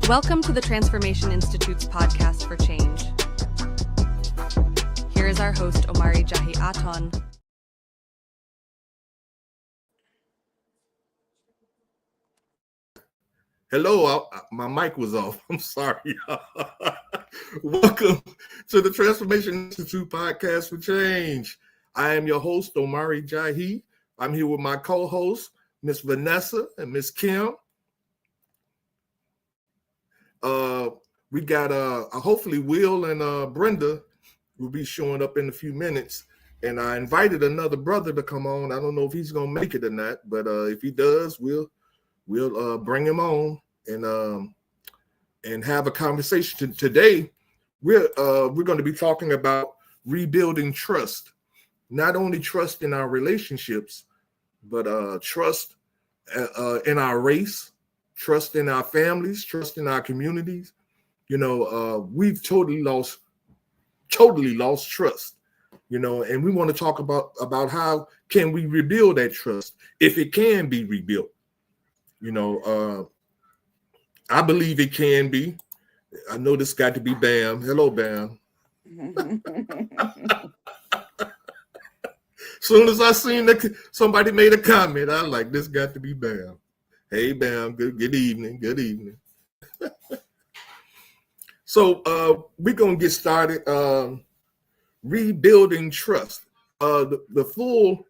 Welcome to the Transformation Institute's podcast for change. Here is our host, Omari JAHI Aton. Hello, my mic was off. I'm sorry. Welcome to the Transformation Institute podcast for change. I am your host, Omari JAHI. I'm here with my co-hosts, Miss Vanessa and Miss Kim. We got hopefully Will and Brenda will be showing up in a few minutes. And I invited another brother to come on. I don't know if he's gonna make it or not, but if he does, we'll bring him on and have a conversation. Today, we're going to be talking about rebuilding trust. Not only trust in our relationships, but trust in our race, trust in our families, trust in our communities. You know, we've totally lost trust. You know, and we want to talk about how can we rebuild that trust if it can be rebuilt. You know, I believe it can be. I know this got to be Bam. Hello, Bam. Soon as I seen somebody made a comment, I like, this got to be Bam. Hey, Bam. Good evening. Good evening. So we're gonna get started. Rebuilding trust. The full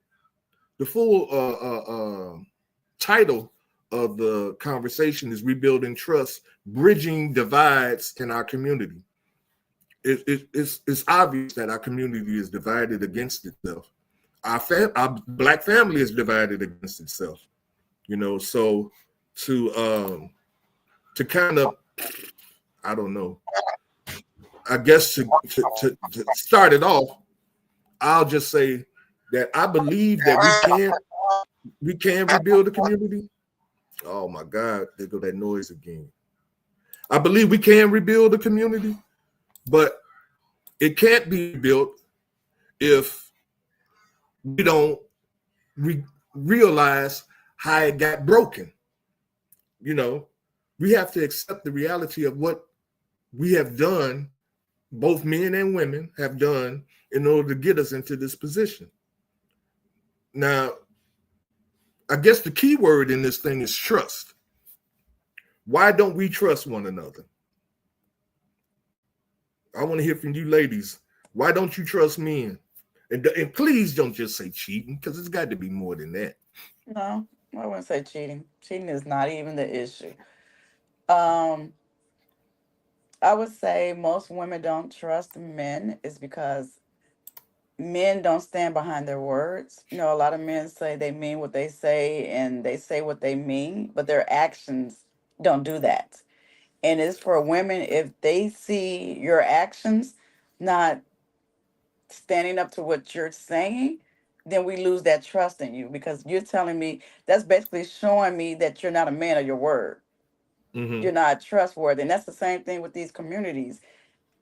title of the conversation is Rebuilding Trust, Bridging Divides in Our Community. It's obvious that our community is divided against itself. Our Black family is divided against itself. You know, so to kind of, I don't know, I guess to start it off, I'll just say that I believe that we can rebuild the community. Oh my God, there go that noise again. I believe we can rebuild the community, but it can't be built if we don't realize how it got broken. You know, we have to accept the reality of what we have done, both men and women have done, in order to get us into this position. Now, I guess the key word in this thing is trust. Why don't we trust one another? I want to hear from you ladies. Why don't you trust men? And please don't just say cheating, because it's got to be more than that. No, I wouldn't say cheating. Cheating is not even the issue. I would say most women don't trust men is because men don't stand behind their words. You know, a lot of men say they mean what they say and they say what they mean, but their actions don't do that. And it's for women, if they see your actions not standing up to what you're saying, then we lose that trust in you because you're telling me that's basically showing me that you're not a man of your word. Mm-hmm. You're not trustworthy. And that's the same thing with these communities.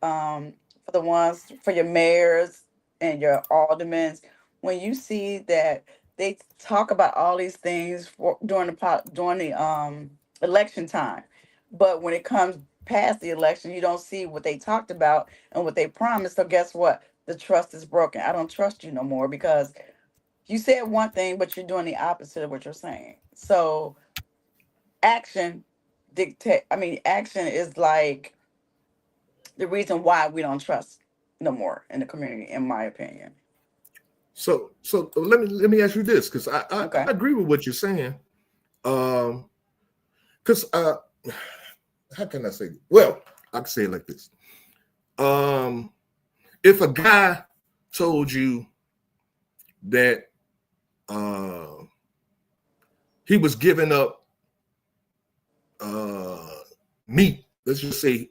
For the ones, for your mayors and your aldermen, when you see that they talk about all these things during the election time, but when it comes past the election, you don't see what they talked about and what they promised. So guess what? The trust is broken. I don't trust you no more because you said one thing, but you're doing the opposite of what you're saying. So action action is like the reason why we don't trust no more in the community, in my opinion. So let me ask you this, because I Okay. agree with what you're saying. Because how can I say it? Well, I can say it like this. If a guy told you that he was giving up meat, let's just say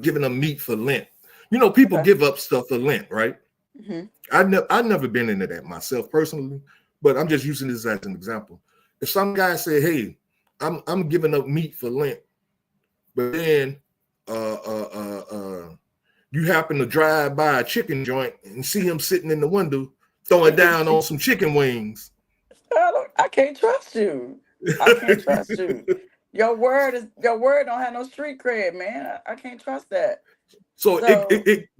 giving up meat for Lent. You know, people give up stuff for Lent, right? Mm-hmm. I've never been into that myself personally, but I'm just using this as an example. If some guy said, "Hey, I'm giving up meat for Lent," but then you happen to drive by a chicken joint and see him sitting in the window throwing down on some chicken wings. I can't trust you. I can't trust you. Your word don't have no street cred, man. I can't trust that. So So yeah.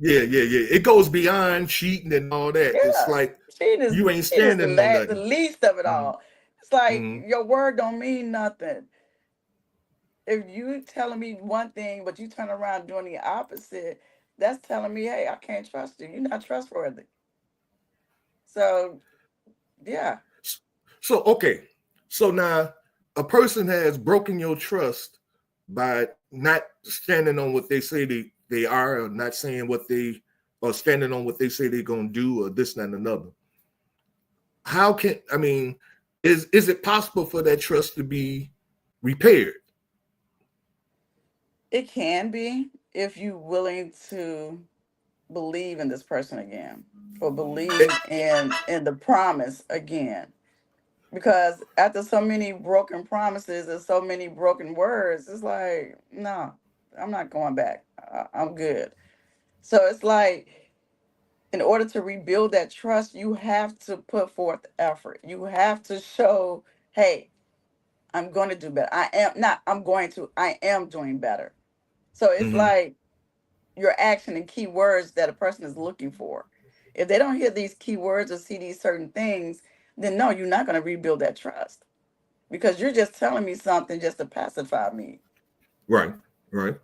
It goes beyond cheating and all that. It's yeah, like you ain't cheating is standing on the nothing. least of it Mm-hmm. all. It's like Mm-hmm. your word don't mean nothing. If you telling me one thing, but you turn around doing the opposite, that's telling me, hey, I can't trust you. You're not trustworthy. So yeah, So okay, so now a person has broken your trust by not standing on what they say they are, or not saying what they, or standing on what they say they're gonna do, or this and another. How can I mean? Is it possible for that trust to be repaired? it can be if you willing to believe in this person again, or believe in the promise again. Because after so many broken promises and so many broken words, it's like, no, I'm not going back. I'm good. So it's like, in order to rebuild that trust, you have to put forth effort. You have to show, hey, I'm going to do better. I am not, I'm going to, I am doing better. So it's Mm-hmm. like your action and key words that a person is looking for. If they don't hear these key words or see these certain things, then no, you're not going to rebuild that trust, because you're just telling me something just to pacify me. Right, right.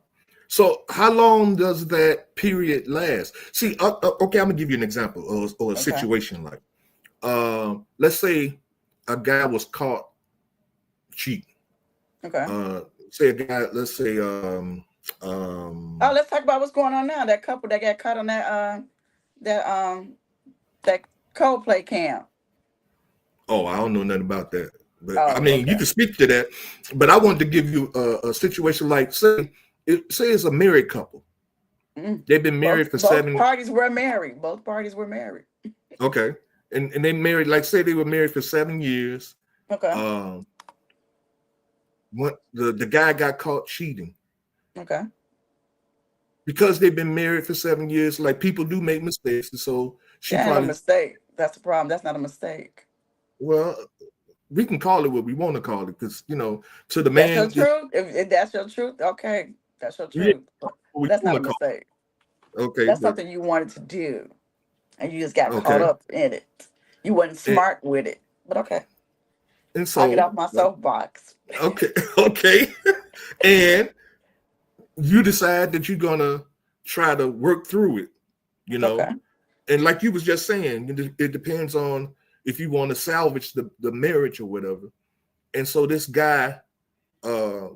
So how long does that period last? See, okay, I'm gonna give you an example or a Okay. situation like, let's say a guy was caught cheating. Okay. Uh, say a guy, let's say, Oh, let's talk about what's going on now. That couple that got caught on that that Coldplay camp. oh, I don't know nothing about that. But I Oh, mean, you okay. can speak to that. But I wanted to give you a situation like, say it's a married couple. Mm. They've been married for Both 7. parties were married. Both parties were married. Okay, and they married, like say they were married for 7 years. Okay. Um, what the guy got caught cheating Okay. because they've been married for 7 years. Like people do make mistakes, and so she That ain't no probably, mistake. That's the problem. That's not a mistake. well, we can call it what we want to call it because to the That's your man, truth. If that's your truth, okay, that's your yeah, truth. what we But that's not want a to call mistake. it. Okay, That's but something you wanted to do, and you just got caught okay, up in it. You wasn't and, smart with it. But okay, and I'll get so off my soapbox. okay, okay, and you decide that you're gonna try to work through it, you Okay. know, and like you was just saying, it depends on if you want to salvage the marriage or whatever. And so this guy, uh,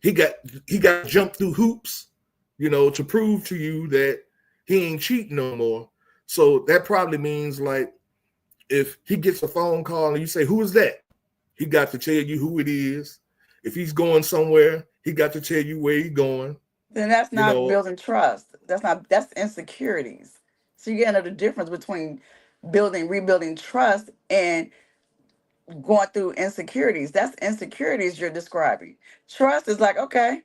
he got he got to jump through hoops, to prove to you that he ain't cheating no more. So that probably means like if he gets a phone call and you say, "Who is that?" He got to tell you who it is. If he's going somewhere, he got to tell you where he's going. Then that's You not know, building trust. That's insecurities. So you gotta know the difference between rebuilding trust and going through insecurities. That's insecurities you're describing. Trust is like, okay,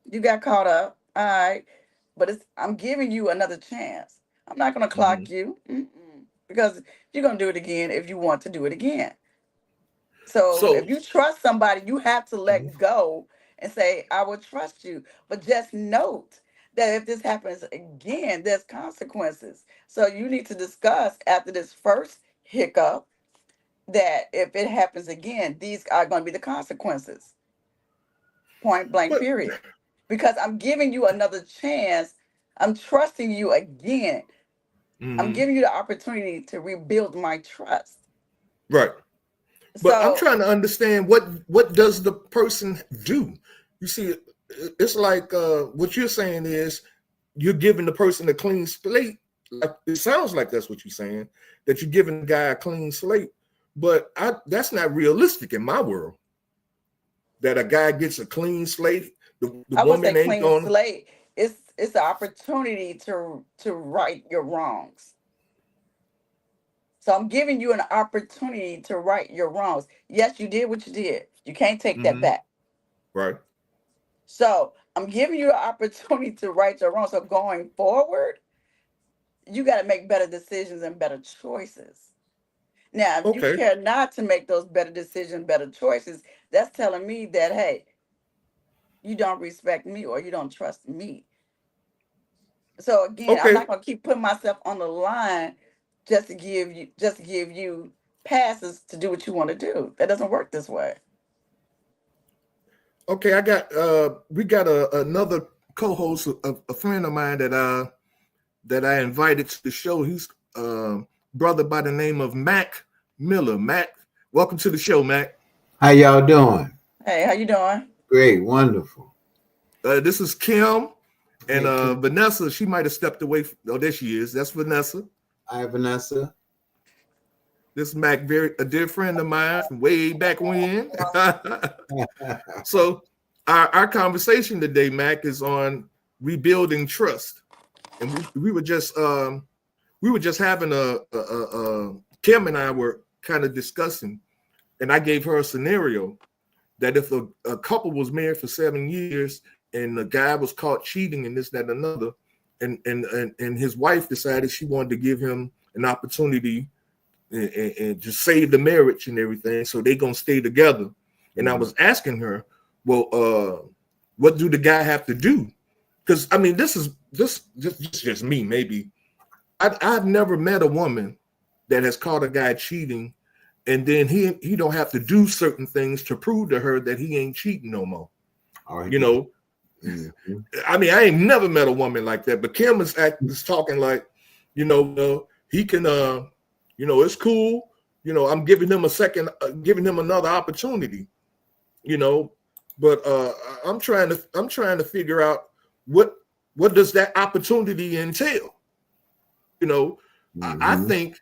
you got caught up. All right. But I'm giving you another chance. I'm not gonna clock mhm. you. Because you're gonna do it again if you want to do it again. So So if you trust somebody, you have to mhm, let go and say, I will trust you. But just note that if this happens again, there's consequences. So you need to discuss after this first hiccup that if it happens again, these are going to be the consequences. Point blank, but period. Because I'm giving you another chance. I'm trusting you again. I'm mhm, giving you the opportunity to rebuild my trust. right. But I'm So trying to understand what does the person do? You see, it's like what you're saying is you're giving the person a clean slate. Like it sounds like that's what you're saying, that you're giving the guy a clean slate. But that's not realistic in my world. That a guy gets a clean slate, the I would say woman ain't clean going. slate. It's the opportunity to right your wrongs. So I'm giving you an opportunity to right your wrongs. Yes, you did what you did. You can't take that Mhm, back. right. So I'm giving you an opportunity to right your wrongs. So going forward, you got to make better decisions and better choices. Now, if you Okay. care not to make those better decisions, better choices, that's telling me that, hey, you don't respect me or you don't trust me. So again, I'm Okay. not gonna keep putting myself on the line just to give you passes to do what you want to do. That doesn't work this way. Okay. We got another co-host, a friend of mine that I invited to the show. He's brother by the name of Mac Miller. Mac, welcome to the show, Mac. How y'all doing? Hey, how you doing? Great, wonderful. This is Kim and Hey, Kim. Vanessa. She might have stepped away. Oh, there she is. That's Vanessa. Hi, Vanessa. This Mac, a dear friend of mine from way back when. So our conversation today, Mac, is on rebuilding trust, and we were just having Kim and I were kind of discussing, and I gave her a scenario that if a couple was married for 7 years and the guy was caught cheating and this, that, and another, and his wife decided she wanted to give him an opportunity and just save the marriage and everything, so they gonna stay together. And I was asking her, well, what do the guy have to do? Because I mean, this is just me. Maybe I've never met a woman that has caught a guy cheating, and then he don't have to do certain things to prove to her that he ain't cheating no more. You know, I mean, I ain't never met a woman like that. But Kim is talking like, he can. It's cool. I'm giving him giving him another opportunity. But I'm trying to figure out what does that opportunity entail. I think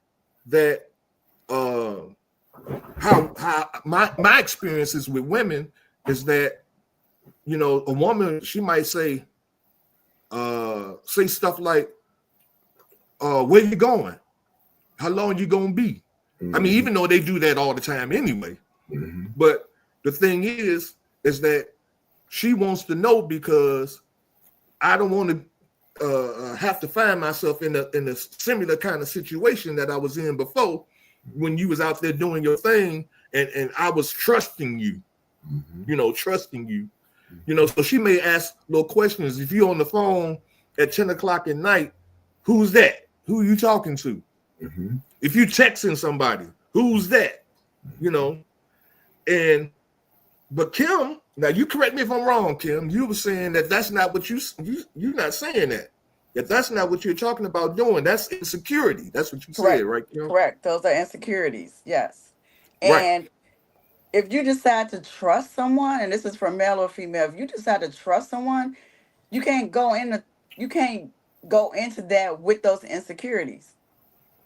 that how my experiences with women is that a woman, she might say stuff like, where you going? How long you gonna be? I mean, even though they do that all the time anyway. But the thing is that she wants to know, because I don't want to have to find myself in a similar kind of situation that I was in before, when you was out there doing your thing and I was trusting you, trusting you. So she may ask little questions. If you're on the phone at 10 o'clock at night, who's that? Who are you talking to? If you texting somebody, who's that? But Kim, now you correct me if I'm wrong, Kim. You were saying that that's not what you're not saying that. That's not what you're talking about doing. That's insecurity. That's what you Correct. said, right, Kim? Correct. Those are insecurities. Yes. Right. And if you decide to trust someone, and this is for male or female, if you decide to trust someone, you can't go into that with those insecurities.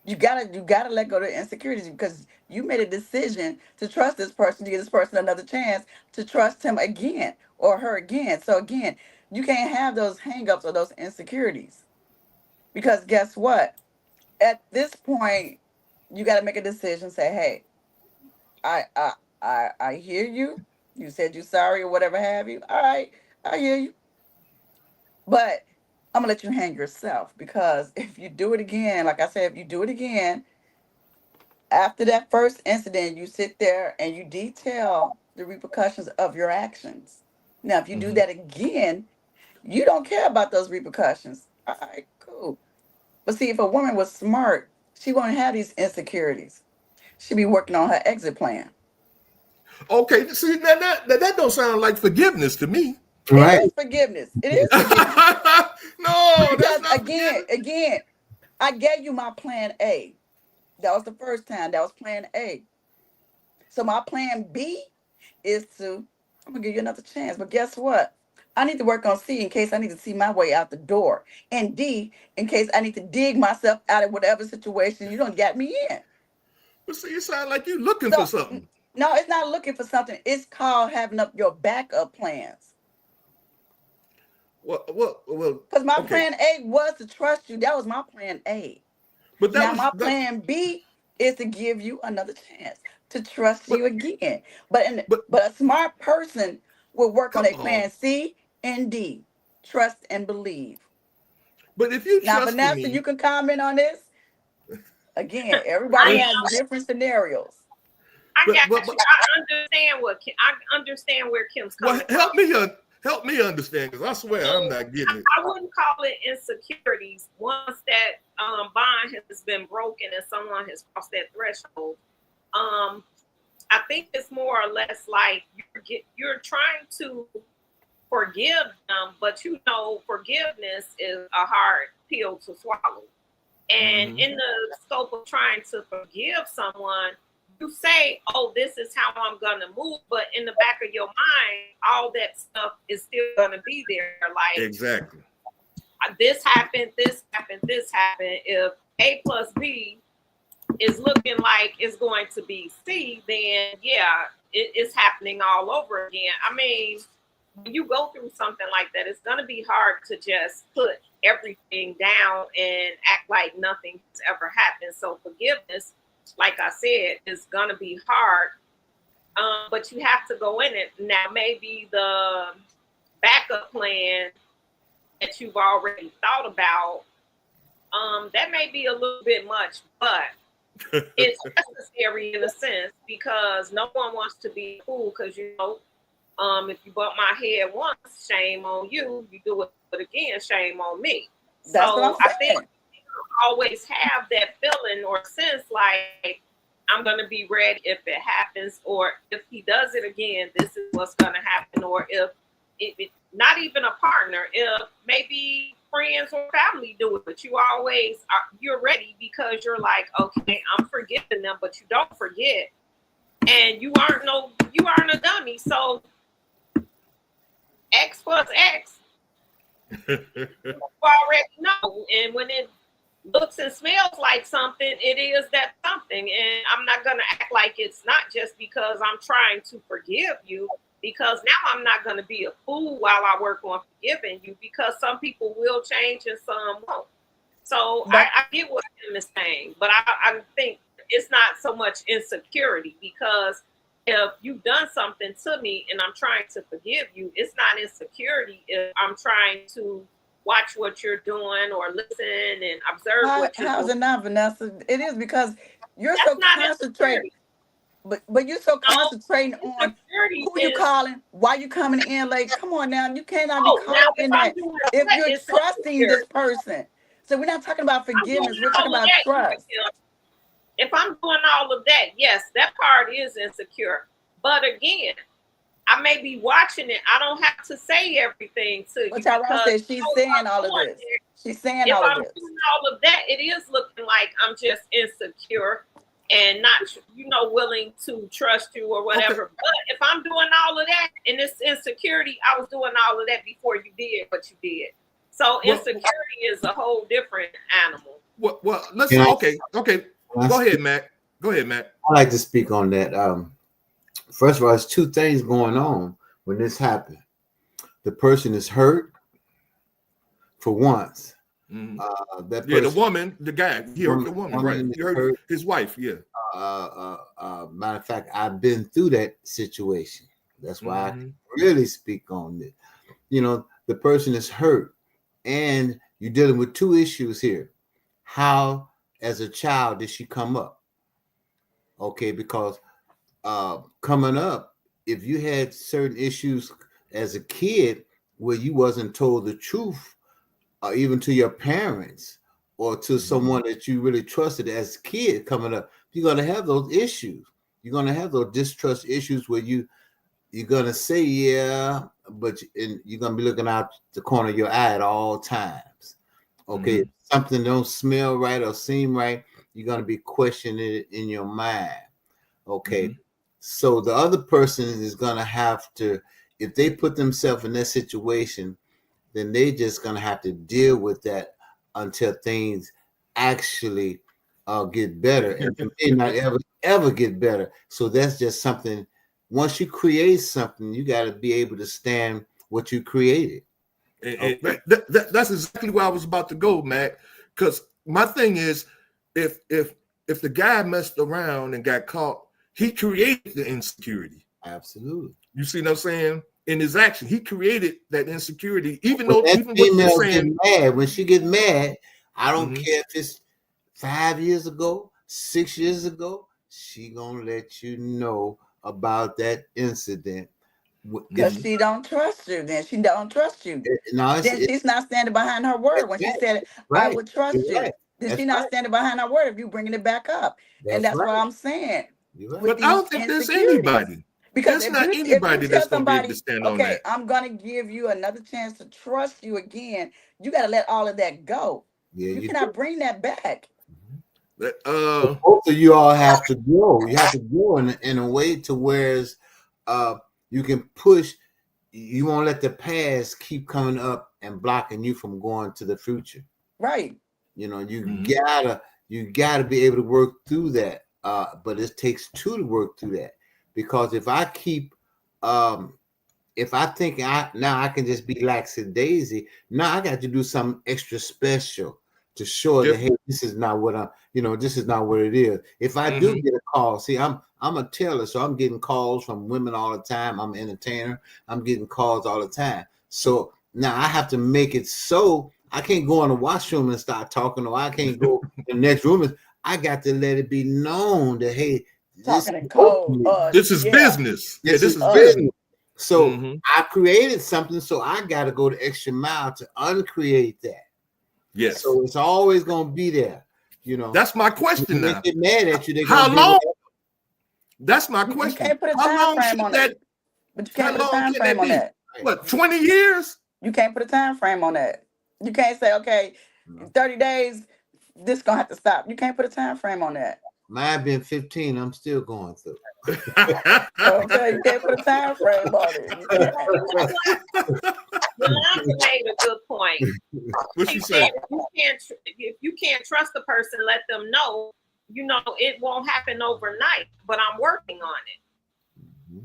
You gotta let go of the insecurities, because you made a decision to trust this person, to give this person another chance to trust him again or her again. So again, you can't have those hangups or those insecurities, because guess what? At this point, you got to make a decision. Say, hey, I hear you. You said you're sorry or whatever have you. All right, I hear you. But I'm gonna let you hang yourself, because if you do it again, like I said, if you do it again, after that first incident, you sit there and you detail the repercussions of your actions. Now, if you do that again, you don't care about those repercussions. All right, cool. But see, if a woman was smart, she won't have these insecurities. She'd be working on her exit plan. Okay, see, that don't sound like forgiveness to me. Right. It is forgiveness. It is forgiveness. No, that's Because not again, I gave you my plan A. That was the first time. That was plan A. So my plan B is I'm gonna give you another chance. But guess what? I need to work on C in case I need to see my way out the door. And D in case I need to dig myself out of whatever situation you don't get me in. But see, you sound like you looking So for something. no, it's not looking for something. It's called having up your backup plans. Well, Because my okay. plan A was to trust you. That was my plan A. But Now my plan B is to give you another chance to trust but you again. But but a smart person will work on come a on. plan C and D. Trust and believe. But if you Now, trusted Vanessa, me, you can comment on this. Again, everybody I has different scenarios. got you. but- I understand where Kim's coming Well, from. help me understand, because I swear I'm not getting it. I wouldn't call it insecurities once that bond has been broken and someone has crossed that threshold. I think it's more or less like you're trying to forgive them, but forgiveness is a hard pill to swallow. And in the scope of trying to forgive someone, you say, "Oh, this is how I'm gonna move," but in the back of your mind, all that stuff is still gonna be there. Like, Exactly. this happened, this happened, this happened. If A plus B is looking like it's going to be C, then yeah, it's happening all over again. I mean, when you go through something like that, it's going to be hard to just put everything down and act like nothing has ever happened. So forgiveness, like I said, is going to be hard, but you have to go in it. Now, maybe the backup plan that you've already thought about, that may be a little bit much, but it's necessary in a sense, because no one wants to be a fool, because if you bump my head once, shame on you. You do it again, shame on me. That's what I'm I saying. think always have that feeling or sense like, I'm going to be ready if it happens, or if he does it again, this is what's going to happen. Or if it not even a partner, if maybe friends or family do it, but you're ready, because you're like, okay, I'm forgiving them, but you don't forget, and you aren't a dummy. So X plus X, you already know. And when it looks and smells like something, it is that something. And I'm not going to act like it's not, just because I'm trying to forgive you, because now I'm not going to be a fool while I work on forgiving you, because some people will change and some won't. So I get what Tim is saying, but I think it's not so much insecurity, because if you've done something to me and I'm trying to forgive you, it's not insecurity if I'm trying to watch what you're doing or listen and observe what you're How's doing. it not, Vanessa? It is, because you're That's so not concentrated. But you're so concentrating on who you calling, why you coming in late. Come on now, you cannot be caught up in that. If you're trusting this person. So we're not talking about forgiveness, we're talking about trust. If I'm doing all of that, yes, that part is insecure. But again, I may be watching it. I don't have to say everything to you. But Tyrone said she's saying all of this. She's saying all of this. If I'm doing all of that, it is looking like I'm just insecure and not, willing to trust you or whatever. Okay. But if I'm doing all of that and it's insecurity, I was doing all of that before you did what you did. So insecurity is a whole different animal. Well, let's okay. Go ahead, Matt. I'd like to speak on that. First of all, there's two things going on when this happened. The person is hurt for once. Mm-hmm. That person, the woman, the guy, he hurt the woman, right? He hurt his wife, yeah. Matter of fact, I've been through that situation. That's why I can really speak on it. The person is hurt, and you're dealing with two issues here. How, as a child, did she come up? Okay, because coming up, if you had certain issues as a kid where you wasn't told the truth, even to your parents or to someone that you really trusted as a kid coming up, you're going to have those issues. You're going to have those distrust issues where you're going to say, yeah, but you're going to be looking out the corner of your eye at all times. Okay, if something don't smell right or seem right, you're going to be questioning it in your mind. Okay, so the other person is going to have to, if they put themselves in that situation, then they just going to have to deal with that until things actually get better. And they may not ever get better. So that's just something. Once you create something, you got to be able to stand what you created. And that's exactly where I was about to go, Matt. Because my thing is, if the guy messed around and got caught, he created the insecurity. Absolutely. You see what I'm saying? In his action, he created that insecurity. Even when what you're saying, get mad, when she get mad, I don't care if it's 5 years ago, 6 years ago, she gonna let you know about that incident. Because she don't trust you. Then she don't trust you. No, Then she's not standing behind her word. When she said, I right. would trust You're you. right. Then That's she's not right. standing behind her word if you bringing it back up. And That's that's what right. I'm saying. You're right. With But I don't these think there's insecurities. anybody. Because There's if not you anybody tell that's going to be able to somebody, stand on okay, that. I'm gonna give you another chance to trust you again, you got to let all of that go. Yeah, You you cannot bring that back. both of you all have to grow. You have to grow in a way to whereas you can push. You won't let the past keep coming up and blocking you from going to the future. Right. You know, you gotta be able to work through that. But it takes two to work through that. Because if I keep if I think now I can just be lackadaisy, now I got to do something extra special to show that hey, this is not what this is not what it is. If I do get a call, see, I'm a teller, so I'm getting calls from women all the time. I'm an entertainer. I'm getting calls all the time. So now I have to make it so I can't go in the washroom and start talking, or I can't go in the next room. I got to let it be known that hey, Talking in code. This is business. This is business. business. So I created something, so I got to go the extra mile to uncreate that. Yes. So it's always going to be there. You know. That's my question now. They get mad at you. How long? That's my question. You can't put a How time frame on that. But you can't put a time frame on that. What, 20 years? You can't put a time frame on that. You can't say, okay, 30 days, this gonna have to stop. You can't put a time frame on that. Mine been 15. I'm still going through. Okay, you can't put a time frame on it. Yolanda made a good point. What she said? If you can't trust the person, let them know. You know, it won't happen overnight, but I'm working on it.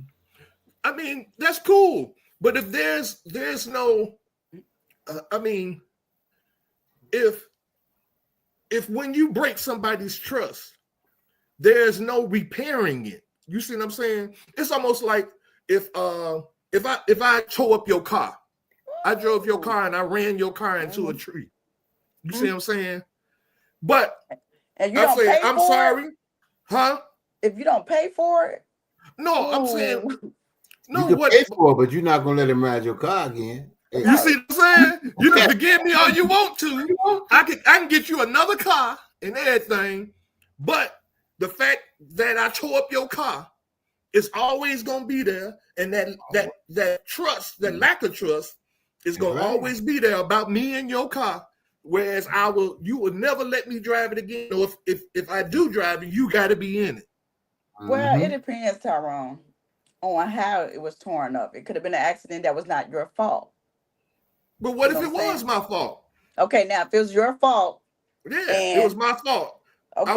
I mean, that's cool. But if there's no, I mean, if when you break somebody's trust, there's no repairing it. You see what I'm saying? It's almost like if I tore up your car, I drove your car and I ran your car into a tree. You see what I'm saying? But and you don't pay I'm for sorry, it? Huh? If you don't pay for it? No, I'm saying no. You can pay for it, but you're not gonna let him ride your car again. You see what I'm saying? You can forgive me all you want to. I can get you another car and everything, but the fact that I tore up your car is always gonna be there, and that trust, that lack of trust, is gonna always be there about me and your car. Whereas you will never let me drive it again. Or if I do drive it, you got to be in it. Well, it depends, Tyrone, on how it was torn up. It could have been an accident that was not your fault. But what if it was my fault? Okay, now if it was your fault, it was my fault. Okay.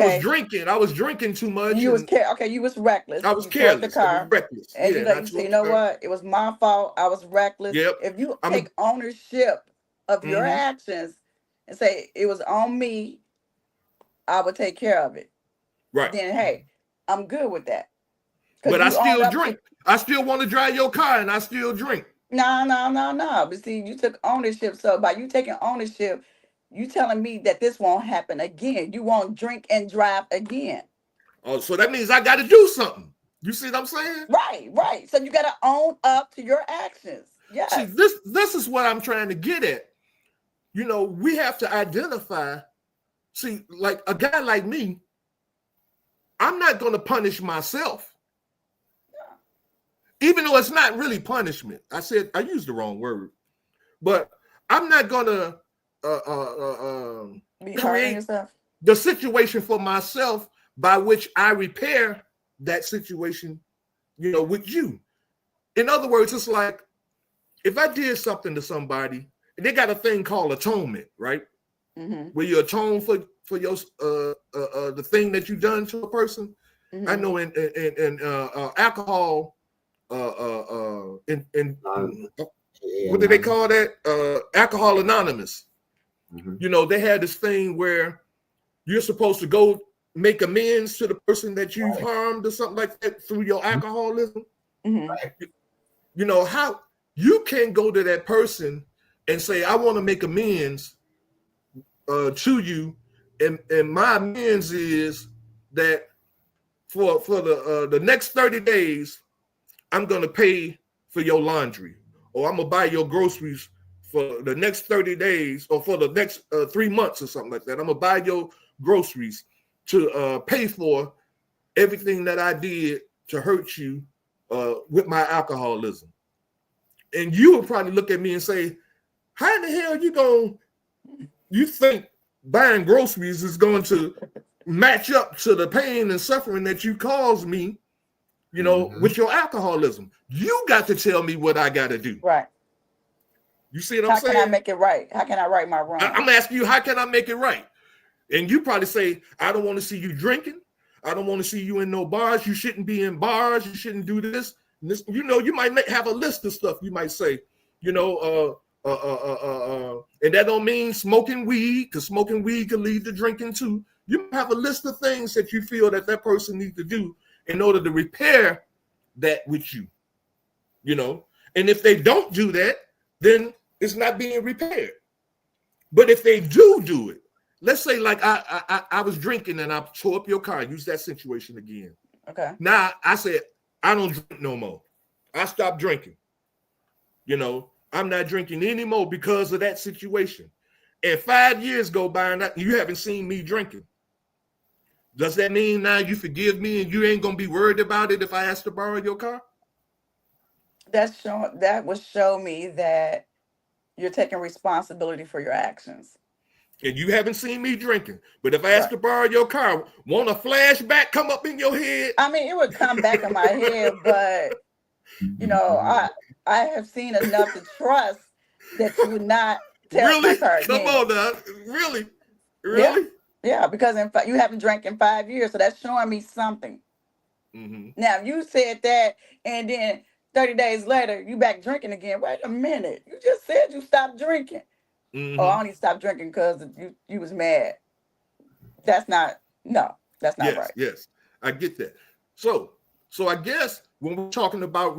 I was drinking too much. You was you was reckless. I was careless. The car, I was reckless. And you say, you know what? It was my fault. I was reckless. Yep. If you take ownership of your actions and say it was on me, I would take care of it. Right. Then hey, I'm good with that. But I still drink. I still want to drive your car and I still drink. No. But see, you took ownership. So by you taking ownership, you telling me that this won't happen again. You won't drink and drive again. Oh, so that means I got to do something. You see what I'm saying? Right. So you got to own up to your actions. Yeah. See, this is what I'm trying to get at. You know, we have to identify. See, like a guy like me, I'm not going to punish myself. Even though it's not really punishment. I used the wrong word. But I'm not going to create the situation for myself by which I repair that situation, you know, with you. In other words, it's like if I did something to somebody, and they got a thing called atonement, right? Where you atone for your the thing that you done to a person. I know in alcohol, what do they call that? Alcohol Anonymous. You know, they had this thing where you're supposed to go make amends to the person that you've harmed or something like that through your alcoholism. Right? You know, how you can go to that person and say, I want to make amends to you and my amends is that for the next 30 days, I'm gonna pay for your laundry, or I'm gonna buy your groceries for the next 30 days, or for the next 3 months or something like that. I'm gonna buy your groceries to pay for everything that I did to hurt you with my alcoholism. And you would probably look at me and say, how in the hell you think buying groceries is going to match up to the pain and suffering that you caused me, with your alcoholism? You got to tell me what I got to do. Right. You see what I'm saying? How can I make it right? How can I right my wrong? I'm asking you, how can I make it right? And you probably say, I don't want to see you drinking. I don't want to see you in no bars. You shouldn't be in bars. You shouldn't do this. You might have a list of stuff. You might say, and that don't mean smoking weed, because smoking weed can lead to drinking too. You have a list of things that you feel that person needs to do in order to repair that with you, And if they don't do that, then it's not being repaired. But if they do it, let's say like I was drinking and I tore up your car. Use that situation again. Okay. Now I said, I don't drink no more. I stopped drinking. I'm not drinking anymore because of that situation. And 5 years go by and you haven't seen me drinking. Does that mean now you forgive me and you ain't gonna be worried about it if I ask to borrow your car? That would show me that you're taking responsibility for your actions. And you haven't seen me drinking. But if I ask to borrow your car, won't a flashback come up in your head? I mean, it would come back in my head, but I have seen enough to trust that you would not tell my car again. Come on now. Really? Yeah, because in fact you haven't drank in 5 years, so that's showing me something. Mm-hmm. Now, if you said that and then 30 days later you back drinking again, wait a minute. You just said you stopped drinking. Mm-hmm. Oh, I only stopped drinking because you was mad. That's not right. Yes, I get that. So I guess when we're talking about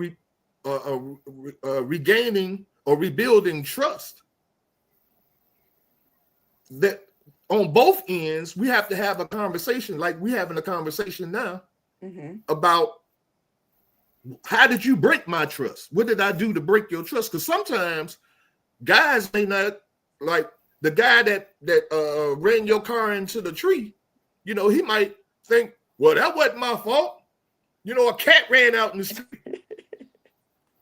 regaining or rebuilding trust, that on both ends we have to have a conversation, like we're having a conversation now, about how did you break my trust? What did I do to break your trust? Because sometimes guys may not, like the guy that ran your car into the tree, he might think, well, that wasn't my fault. A cat ran out in the street.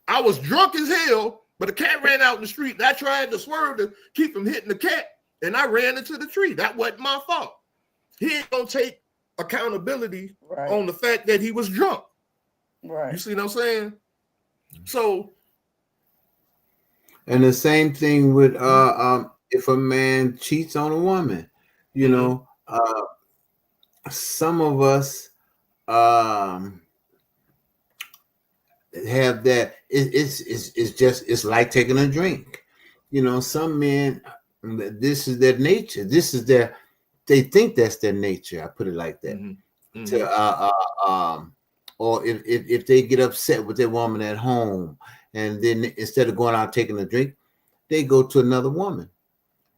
I was drunk as hell, but a cat ran out in the street and I tried to swerve to keep him hitting the cat and I ran into the tree. That wasn't my fault. He ain't gonna take accountability on the fact that he was drunk. Right. You see what I'm saying? So, and the same thing with if a man cheats on a woman, some of us have that. It's like taking a drink. Some men, this is their nature. They think that's their nature. I put it like that. Mm-hmm. Mm-hmm. Or if they get upset with their woman at home, and then instead of going out taking a drink, they go to another woman.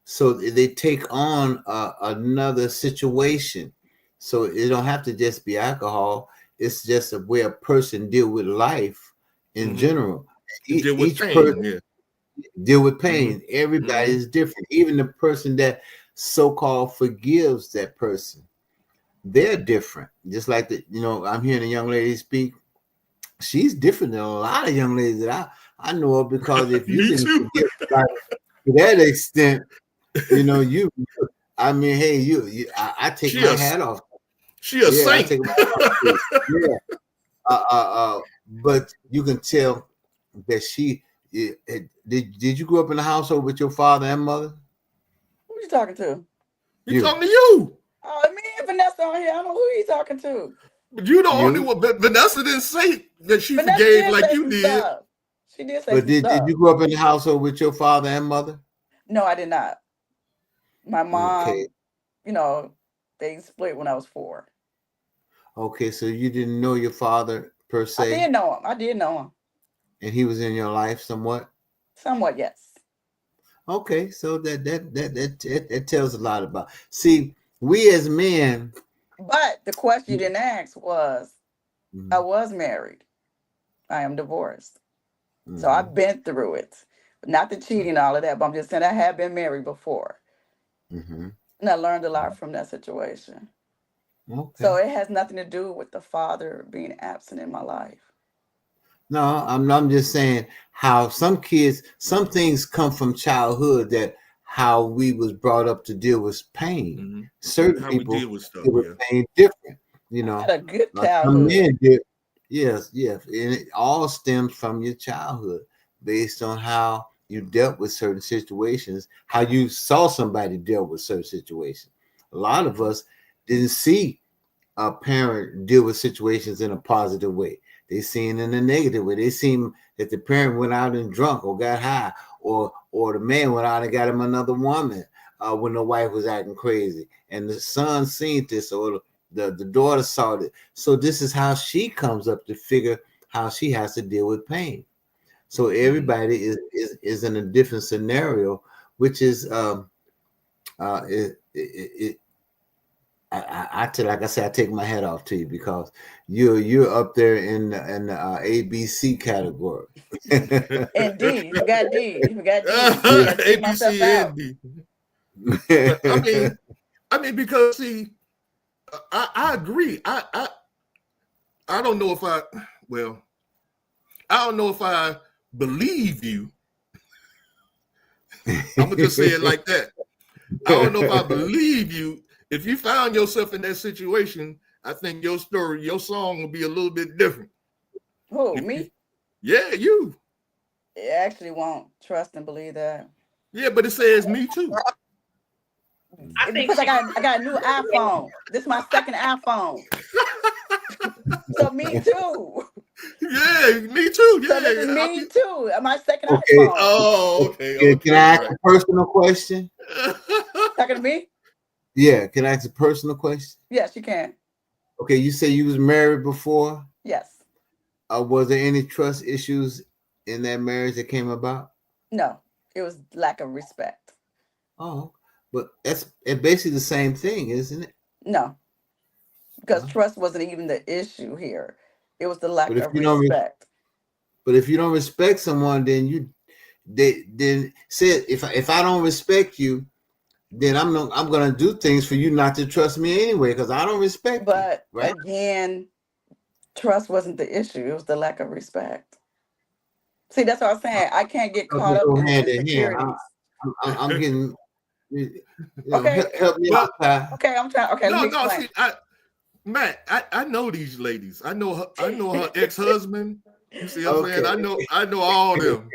So they take on another situation. So it don't have to just be alcohol. It's just a way a person deal with life in general. Deal with pain. Deal with pain. Everybody is different. Even the person that so-called forgives that person, they're different. Just like I'm hearing a young lady speak. She's different than a lot of young ladies that I know of, because if you can forgive to that extent, I take my hat off. She a saint. I take my hat off. But you can tell that she did you grow up in a household with your father and mother? Who are you talking to? He's talking to you. Oh, me and Vanessa on here. I don't know who he's talking to. But you the only one. But Vanessa didn't say that she forgave like you did. Stuff. She did say. But did you grow up in a household with your father and mother? No, I did not. My mom, they split when I was 4. Okay, so you didn't know your father per se? I did know him. And he was in your life somewhat? Somewhat, yes. Okay, so that tells a lot about. See, we as men. But the question you didn't ask was, Mhm, I was married. I am divorced. So mhm. I've been through it. Not the cheating and all of that, but I'm just saying I have been married before. Mhm. And I learned a lot from that situation. So Okay. it has nothing to do with the father being absent in my life. No, I'm just saying how some kids, some things come from childhood that how we was brought up to deal with pain. Mm-hmm. Certain How we people deal with stuff, deal with yeah. pain different, I had a good Some childhood. men did. Yes, yes. And it all stems from your childhood based on how you dealt with certain situations, how you saw somebody deal with certain situations. A lot of us didn't see a parent deal with situations in a positive way. They seen in a negative way. They seen that the parent went out and drunk or got high, or the man went out and got him another woman when the wife was acting crazy, and the son seen this, or the daughter saw it. So this is how she comes up to figure how she has to deal with pain. So everybody is in a different scenario, which is it I tell, like I said, I take my hat off to you because you're up there in the ABC category. And D, you forgot D. You forgot D. I got to take myself ABC out. and D. But I mean, because see, I agree. I don't know if well, I don't know if I believe you. I'm gonna just say it like that. I don't know if I believe you. If you found yourself in that situation, I think your story, your song will be a little bit different. Who, me? Yeah, you. I actually won't trust and believe that. Yeah, but it says me too. I think Because I got a new iPhone. This is my second iPhone. So me too. Yeah, me too. So this is Yeah. me too. My second Okay. iPhone. Oh, okay. Can I ask a personal question? Talking to me? Yeah, can I ask a personal question? Yes, you can. Okay, you say you was married before. Yes. Was there any trust issues in that marriage that came about? No. It was lack of respect. Oh, but it's basically the same thing, isn't it? No. Because Huh? trust wasn't even the issue here. It was the But lack if of you don't, respect. but if you don't respect someone, then then say if I don't respect you, then I'm gonna do things for you not to trust me anyway because I don't respect you, But right? again, trust wasn't the issue. It was the lack of respect. See, that's what I'm saying. I can't get So caught they up go in the hand in hand. insecurities. I'm getting, Okay. help me But out, Ty. Okay, I'm trying. Okay, let me no. explain. See, Matt, I know these ladies. I know her ex-husband. You see what I'm saying? Okay, I know all them.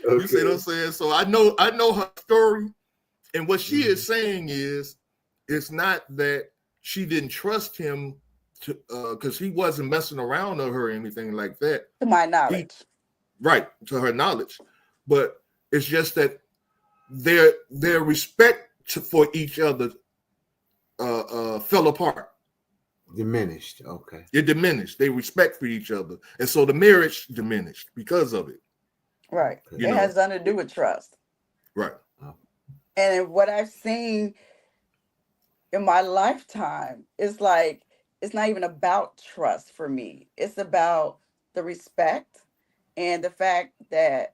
You see what I'm okay. saying? So I know her story. And what she Mhm. is saying is, it's not that she didn't trust him to because he wasn't messing around with her or anything like that. To my He knowledge. right to her knowledge, but it's just that their respect for each other fell apart. Diminished. Okay. It diminished. Their respect for each other, and so the marriage diminished because of it. Right. Okay. You It know, has nothing to do with trust. right? Oh, And what I've seen in my lifetime is like, it's not even about trust for me. It's about the respect and the fact that,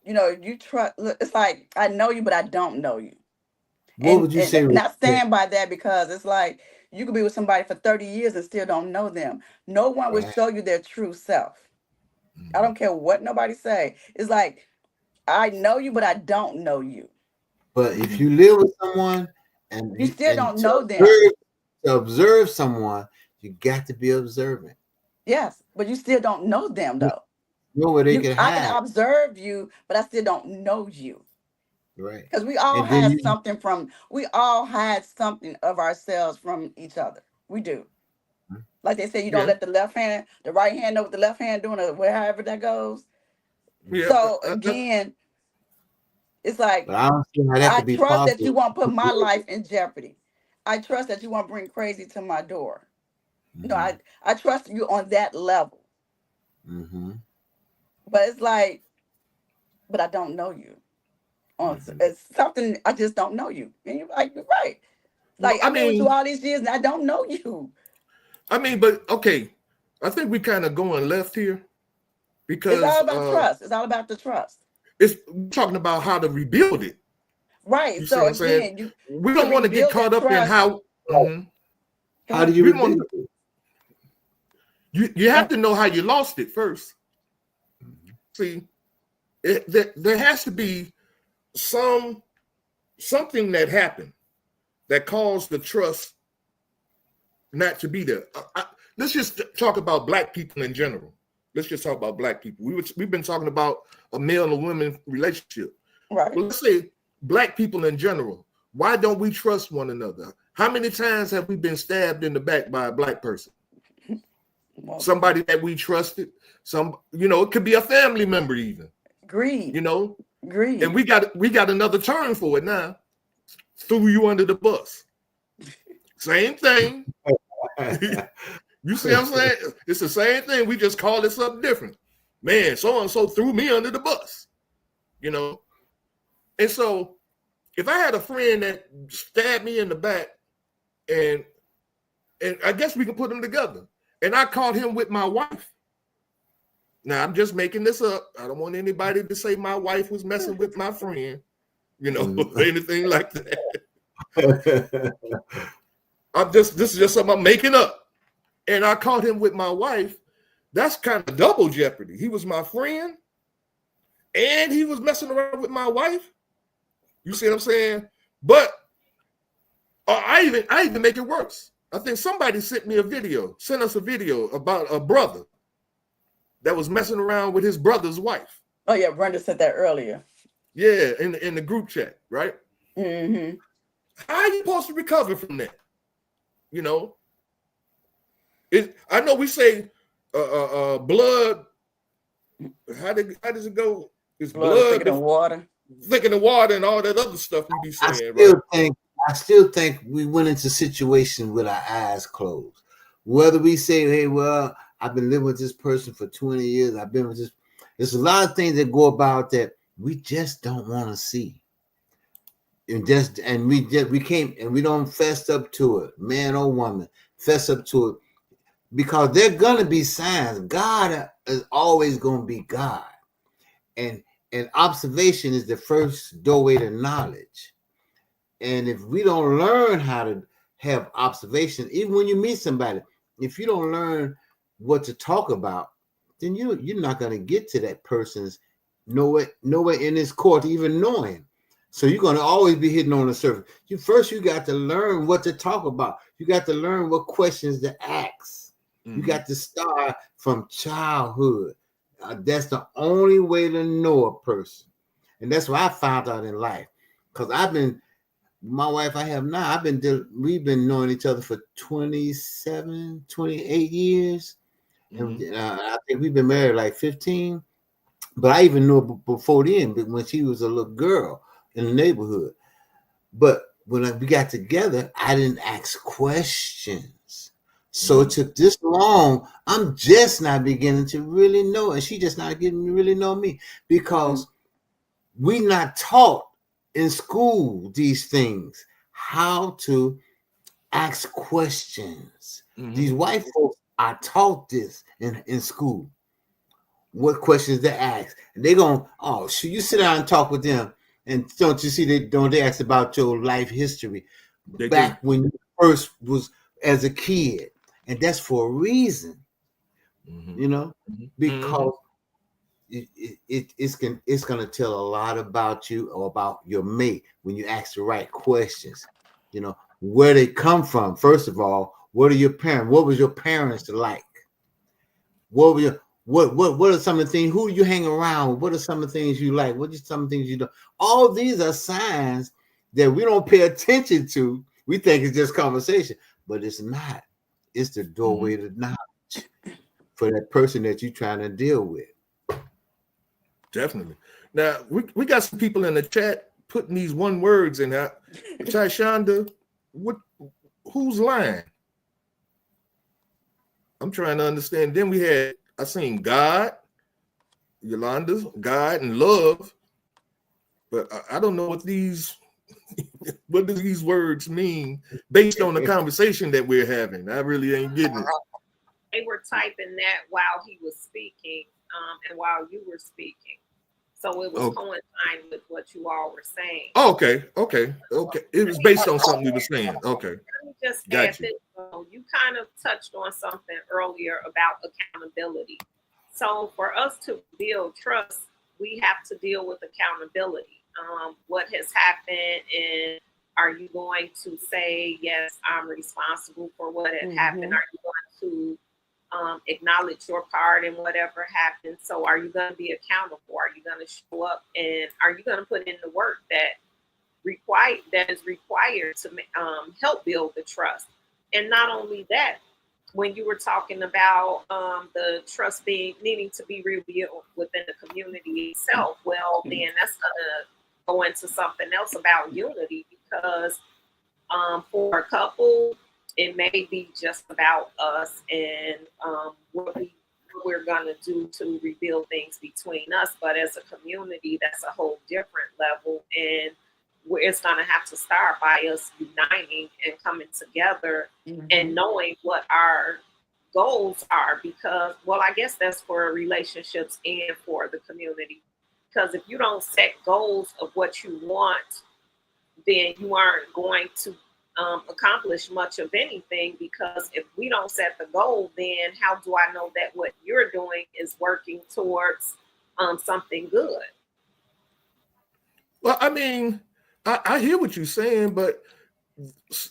you trust. It's like, I know you, but I don't know you. what And, would you and, say and I respect? stand by that because it's like, you could be with somebody for 30 years and still don't know them. No one will Right. show you their true self. I Mhm. don't care what nobody say. It's like, I know you, but I don't know you. But if you live with someone and You still and don't know them. to observe someone, you got to be observant. Yes, but you still don't know them You though. know where they You, can I can hide, observe you, but I still don't know you. right? Because we all And then had you something we all had something of ourselves from each other. We do. Like they say, you don't Yeah, let the right hand know what the left hand doing, or wherever that goes. yeah. So again, it's like, but I don't see how that I could be trust that you possible. won't put my life in jeopardy. I trust that you won't bring crazy to my door. Mm-hmm. I trust you on that level. Mm-hmm. But it's like, but I don't know you. on it's something I just don't know you. And you're like, you're right. Like I I've been with you mean, all these years and I don't know you. but okay, I think we kind of going left here It's because all about trust. It's all about the trust. it's talking about how to rebuild it. Right. You see So what I'm saying? again, We to don't want to get rebuild caught that up in trust. how. How do you We rebuild want- it? You have to know how you lost it first. See, there has to be something that happened that caused the trust not to be there. Let's just talk about Black people in general. Let's just talk about Black people. We've been talking about a male and woman relationship. Right. Well, let's say Black people in general. Why don't we trust one another? How many times have we been stabbed in the back by a Black person? Well, Somebody that we trusted. It could be a family member even. greed. Greed. And we got another term for it now. Threw you under the bus. Same thing. You see what I'm saying? It's the same thing. We just call it something different. Man, so and so threw me under the bus. And so if I had a friend that stabbed me in the back, and I guess we can put them together, and I caught him with my wife. Now I'm just making this up. I don't want anybody to say my wife was messing with my friend, anything like that. This is just something I'm making up. And I caught him with my wife. That's kind of double jeopardy. He was my friend, and he was messing around with my wife. You see what I'm saying? But I even make it worse. I think somebody sent us a video about a brother that was messing around with his brother's wife. Oh yeah, Brenda said that earlier. Yeah, in the group chat, right? Mm-hmm. How are you supposed to recover from that? I know we say blood. How does it go? It's blood thicker than water. Thicker than water and all that other stuff we be saying, I still think we went into situations with our eyes closed. Whether we say, hey, well, I've been living with this person for 20 years. I've been with this. There's a lot of things that go about that we just don't want to see. We can't, and we don't fess up to it, man or woman, fess up to it, because there are gonna be signs. God is always gonna be God, and observation is the first doorway to knowledge. And if we don't learn how to have observation, even when you meet somebody, if you don't learn what to talk about, then you're not gonna get to that person's nowhere in his core to even know him. So you're going to always be hitting on the surface. You got to learn what to talk about. You got to learn what questions to ask. Mm-hmm. You got to start from childhood. That's the only way to know a person. And that's what I found out in life. Because my wife I have now, we've been knowing each other for 27, 28 years. Mm-hmm. And I think we've been married like 15. But I even knew her before then, when she was a little girl in the neighborhood. But when we got together, I didn't ask questions. So it took this long. I'm just not beginning to really know, and she just not getting to really know me, because we not taught in school these things, how to ask questions. Mm-hmm. These white folks are taught this in school. What questions to ask. And they're going, you sit down and talk with them. And don't you see, they ask about your life history back when you first was as a kid. And that's for a reason, because it's going to tell a lot about you or about your mate when you ask the right questions. Where they come from. First of all, what are your parents? What was your parents like? What are some of the things? Who do you hang around with? What are some of the things you like? What are some of the things you don't? All these are signs that we don't pay attention to. We think it's just conversation, but it's not. It's the doorway to knowledge for that person that you're trying to deal with. Definitely. Now, we got some people in the chat putting these one words in there. Shonda, who's lying? I'm trying to understand. Then I seen God, Yolanda's God and love. But I don't know what what do these words mean based on the conversation that we're having. I really ain't getting it. They were typing that while he was speaking, and while you were speaking. So it was coinciding with what you all were saying. Okay. It was based on something we were saying. Okay. Let me just add this. You kind of touched on something earlier about accountability. So for us to build trust, we have to deal with accountability. What has happened, and are you going to say, yes, I'm responsible for what had happened? Are you going to acknowledge your part in whatever happened? So are you going to be accountable? Are you going to show up, and are you going to put in the work that is required to help build the trust? And not only that, when you were talking about the trust needing to be rebuilt within the community itself, well, then that's going to go into something else about unity, because for a couple, it may be just about us and what we're going to do to rebuild things between us. But as a community, that's a whole different level. And it's going to have to start by us uniting and coming together and knowing what our goals are. Because, well, I guess that's for relationships and for the community. Because if you don't set goals of what you want, then you aren't going to accomplish much of anything. Because if we don't set the goal, then how do I know that what you're doing is working towards something good? Well, I mean, I hear what you're saying, but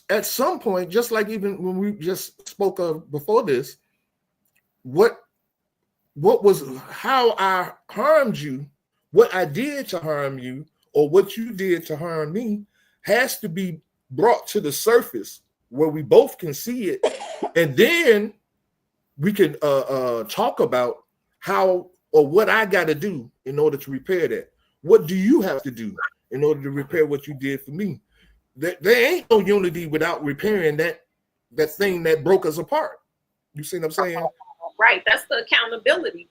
at some point, just like even when we just spoke of before this, what was how I harmed you, what I did to harm you, or what you did to harm me, has to be brought to the surface where we both can see it, and then we can talk about how or what I got to do in order to repair that. What do you have to do in order to repair what you did for me? There ain't no unity without repairing that thing that broke us apart. You see what I'm saying? Right. That's the accountability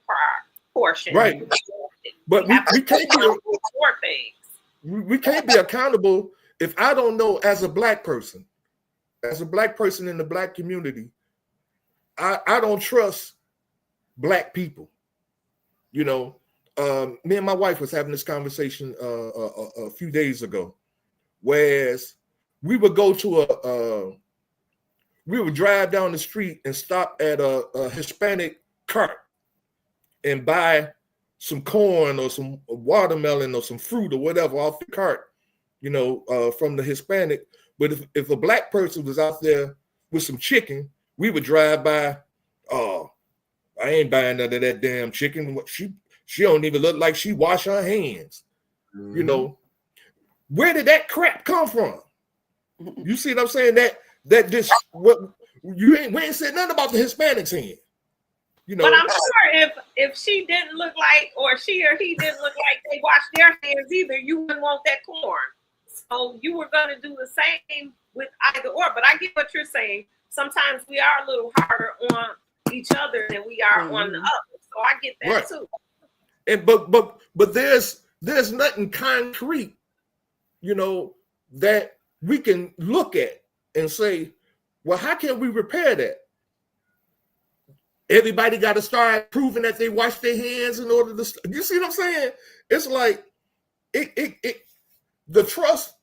portion. Right. But we can't be accountable if I don't know, as a black person in the black community, I don't trust black people. You know, me and my wife was having this conversation a few days ago, whereas we would go to we would drive down the street and stop at a Hispanic cart and buy some corn or some watermelon or some fruit or whatever off the cart, you know, from the Hispanic. But if a black person was out there with some chicken, we would drive by. Oh, I ain't buying none of that damn chicken. She don't even look like she wash her hands. You know, where did that crap come from? You see what I'm saying? That this what we ain't said nothing about the Hispanics hand. You know, but I'm sure if she didn't look like, or she or he didn't look like they washed their hands either, you wouldn't want that corn. So you were going to do the same with either or. But I get what you're saying. Sometimes we are a little harder on each other than we are on the other. So I get that too. And but there's nothing concrete, you know, that we can look at and say, well, how can we repair that? Everybody got to start proving that they wash their hands in order to. You see what I'm saying? It's like the trust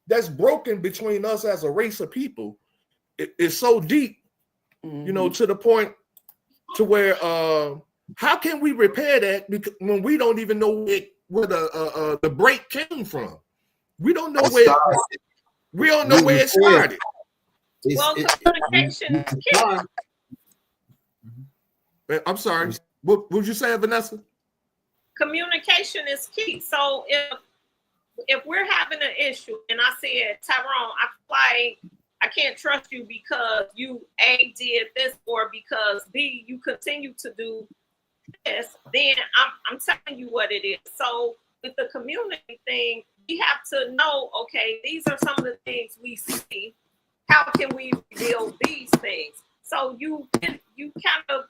that's broken between us as a race of people is so deep, you know, to the point to where how can we repair that when we don't even know where the break came from? We don't know where it started. Well, communication is key. I'm sorry. What would you say, Vanessa? Communication is key. So if we're having an issue and I said, Tyrone, I feel like I can't trust you because you A, did this, or because B, you continue to do this, then I'm telling you what it is. So with the community thing, we have to know, okay, these are some of the things we see. How can we rebuild these things? So you kind of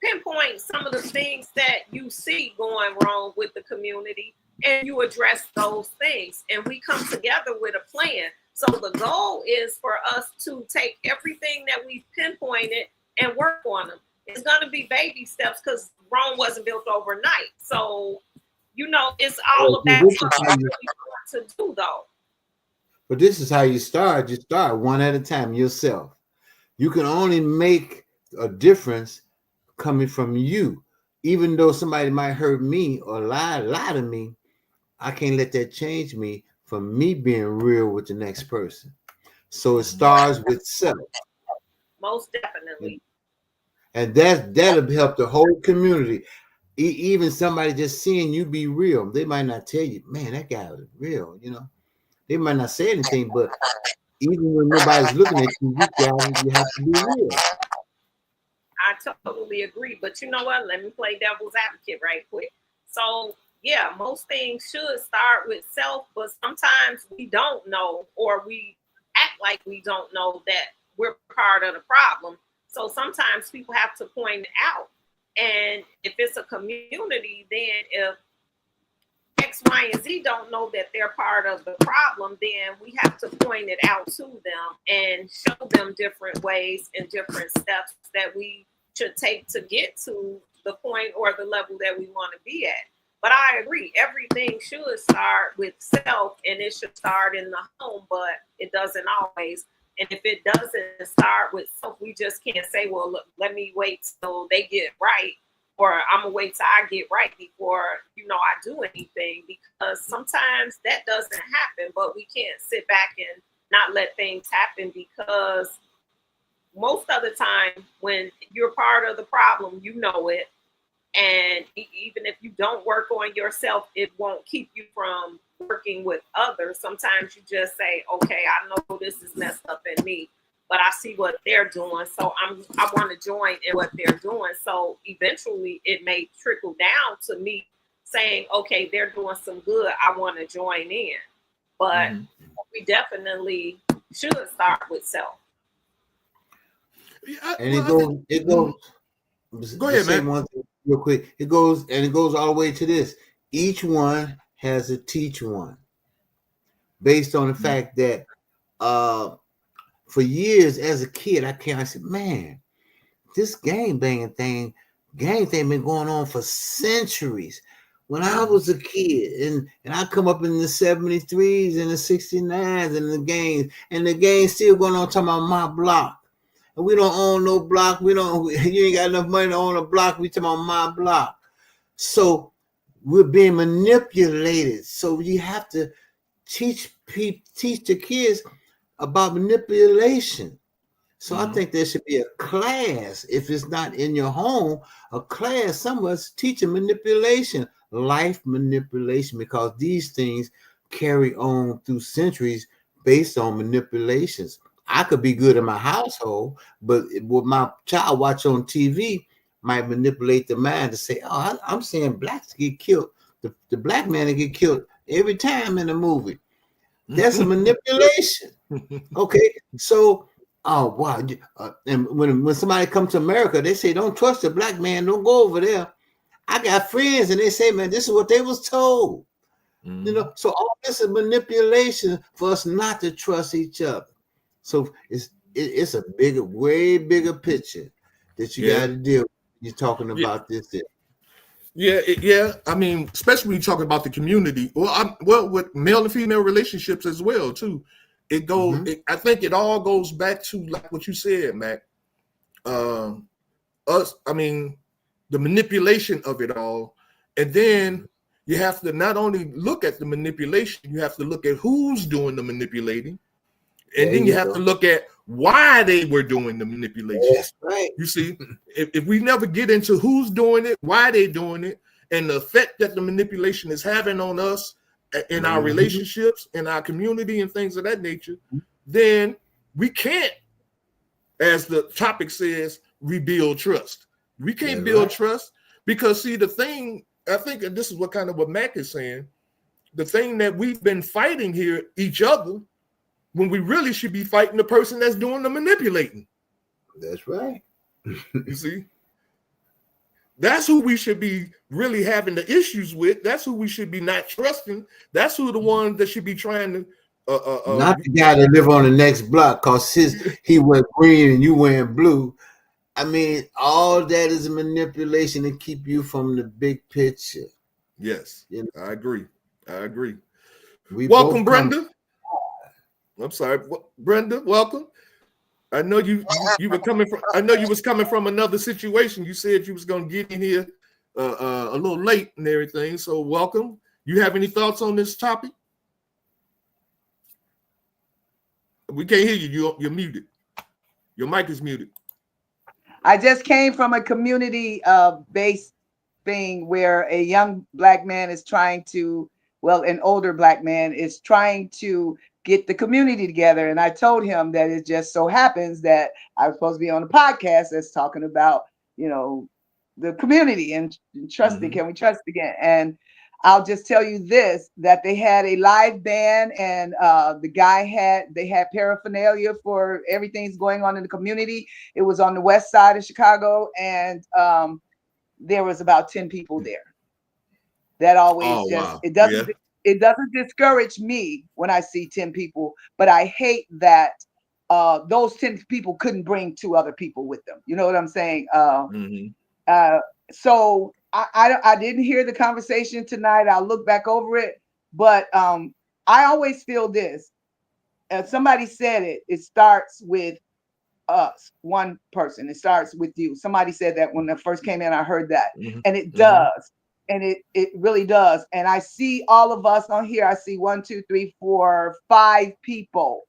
pinpoint some of the things that you see going wrong with the community, and you address those things, and we come together with a plan. So the goal is for us to take everything that we've pinpointed and work on them. It's going to be baby steps because Rome wasn't built overnight. So, it's all about what we want to do, though. But this is how you start. You start one at a time yourself. You can only make a difference coming from you. Even though somebody might hurt me or lie to me, I can't let that change me from me being real with the next person. So it starts with self. Most definitely. And that'll help the whole community. Even somebody just seeing you be real, they might not tell you, man, that guy was real, They might not say anything, but even when nobody's looking at you, you have to be real. I totally agree. But you know what? Let me play devil's advocate right quick. So, yeah, most things should start with self, but sometimes we don't know, or we act like we don't know that we're part of the problem. So sometimes people have to point it out. And if it's a community, then if X, Y, and Z don't know that they're part of the problem, then we have to point it out to them and show them different ways and different steps that we should take to get to the point or the level that we want to be at. But I agree, everything should start with self, and it should start in the home, but it doesn't always. And if it doesn't start with self, we just can't say, well, look, let me wait till they get right, or I'm gonna wait till I get right before, I do anything, because sometimes that doesn't happen, but we can't sit back and not let things happen, because most of the time when you're part of the problem, you know it. And even if you don't work on yourself, it won't keep you from working with others. Sometimes you just say, okay, I know this is messed up in me, but I see what they're doing. So I want to join in what they're doing. So eventually it may trickle down to me saying, okay, they're doing some good, I want to join in. But we definitely should start with self. Yeah, And it goes. Go ahead, man. One thing real quick. It goes all the way to this. Each one has to teach one, based on the fact that for years as a kid, I said, man, this gang thing been going on for centuries. When I was a kid, and I come up in the 73s and the 69s and the gang still going on talking about my block. And we don't own no block. You ain't got enough money to own a block. We talking about my block. So we're being manipulated. So you have to teach the kids about manipulation. So I think there should be a class, if it's not in your home, a class somewhere teaching manipulation, life manipulation, because these things carry on through centuries based on manipulations. I could be good in my household, but what my child watch on TV might manipulate the mind to say, oh, I'm seeing blacks get killed. The black man get killed every time in the movie. That's a manipulation. Okay, so, oh, wow. And when somebody comes to America, they say, don't trust the black man. Don't go over there. I got friends, and they say, man, this is what they was told. So all this is manipulation for us not to trust each other. So it's a way bigger picture that you got to deal with. You're talking about this. Yeah. I mean, especially when you're talking about the community. Well, with male and female relationships as well too. It goes. I think it all goes back to like what you said, Mac. The manipulation of it all, and then you have to not only look at the manipulation, you have to look at who's doing the manipulating. And then you have to look at why they were doing the manipulation. That's right. You see, if we never get into who's doing it, why they doing it, and the effect that the manipulation is having on us in our relationships, in our community, and things of that nature, then we can't, as the topic says, rebuild trust. We can't build trust because, see, the thing, I think this is what Mac is saying, the thing that we've been fighting here, each other, when we really should be fighting the person that's doing the manipulating. That's right. You see? That's who we should be really having the issues with. That's who we should be not trusting. That's who the ones that should be trying to. Not the guy that live on the next block, cause he went green and you went blue. I mean, all that is a manipulation to keep you from the big picture. Yes, You know? I agree. We Welcome, Brenda. I'm sorry, Brenda. Welcome. I know you were coming from. I know you was coming from another situation. You said you was gonna get in here a little late and everything. So welcome. You have any thoughts on this topic? We can't hear you. You're muted. Your mic is muted. I just came from a community based thing where a young black man is trying to, well, an older black man is trying to get the community together. And I told him that it just so happens that I was supposed to be on a podcast that's talking about, you know, the community and trusting. Can we trust again? And I'll just tell you this, that they had a live band and they had paraphernalia for everything's going on in the community. It was on the west side of Chicago, and there was about 10 people there. That always it doesn't discourage me when I see 10 people, but I hate that those 10 people couldn't bring 2 other people with them. You know what I'm saying? So I didn't hear the conversation tonight. I'll look back over it, but I always feel this. Somebody said it starts with us, one person. It starts with you. Somebody said that when I first came in, I heard that, and it does. And it really does. And I see all of us on here. I see 1, 2, 3, 4, 5 people.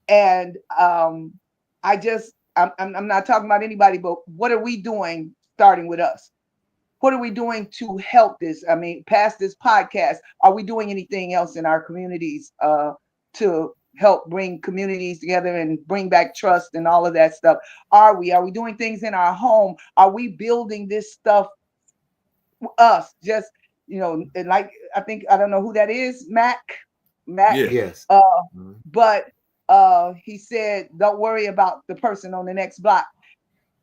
And I'm not talking about anybody, but what are we doing starting with us? What are we doing to help this? I mean, past this podcast, are we doing anything else in our communities to help bring communities together and bring back trust and all of that stuff? Are we doing things in our home? Are we building this stuff? Us, just, you know, and like, I don't know who that is, Mac. Yes. But he said, don't worry about the person on the next block.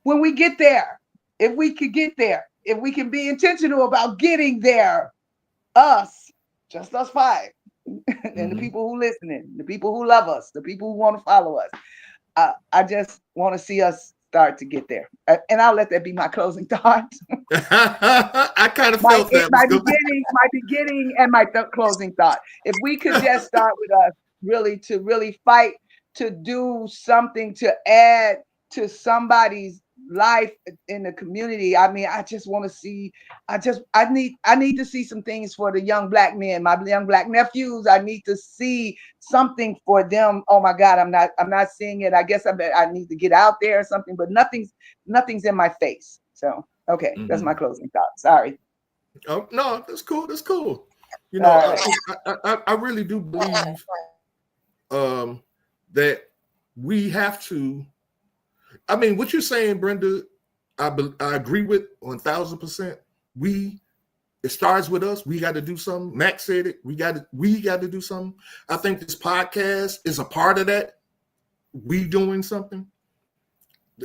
When we get there, if we could get there, if we can be intentional about getting there, just us 5, and the people who listening, the people who love us, the people who want to follow us, I just want to see us start to get there. And I'll let that be my closing thought. I kind of felt that. My beginning and my closing thought. If we could just start with us really fight to do something to add to somebody's life in the community. I mean, I just want to see, I need to see some things for the young black men, my young black nephews. I need to see something for them. Oh my God, I'm not seeing it. I guess I need to get out there or something, but nothing's in my face. So, okay, that's my closing thought. Sorry. Oh, no, that's cool. That's cool. You know, I really do believe that we have to. I mean, what you're saying, Brenda, I agree with 1,000%. It starts with us. We got to do something. Max said it. We got to do something. I think this podcast is a part of that. We doing something.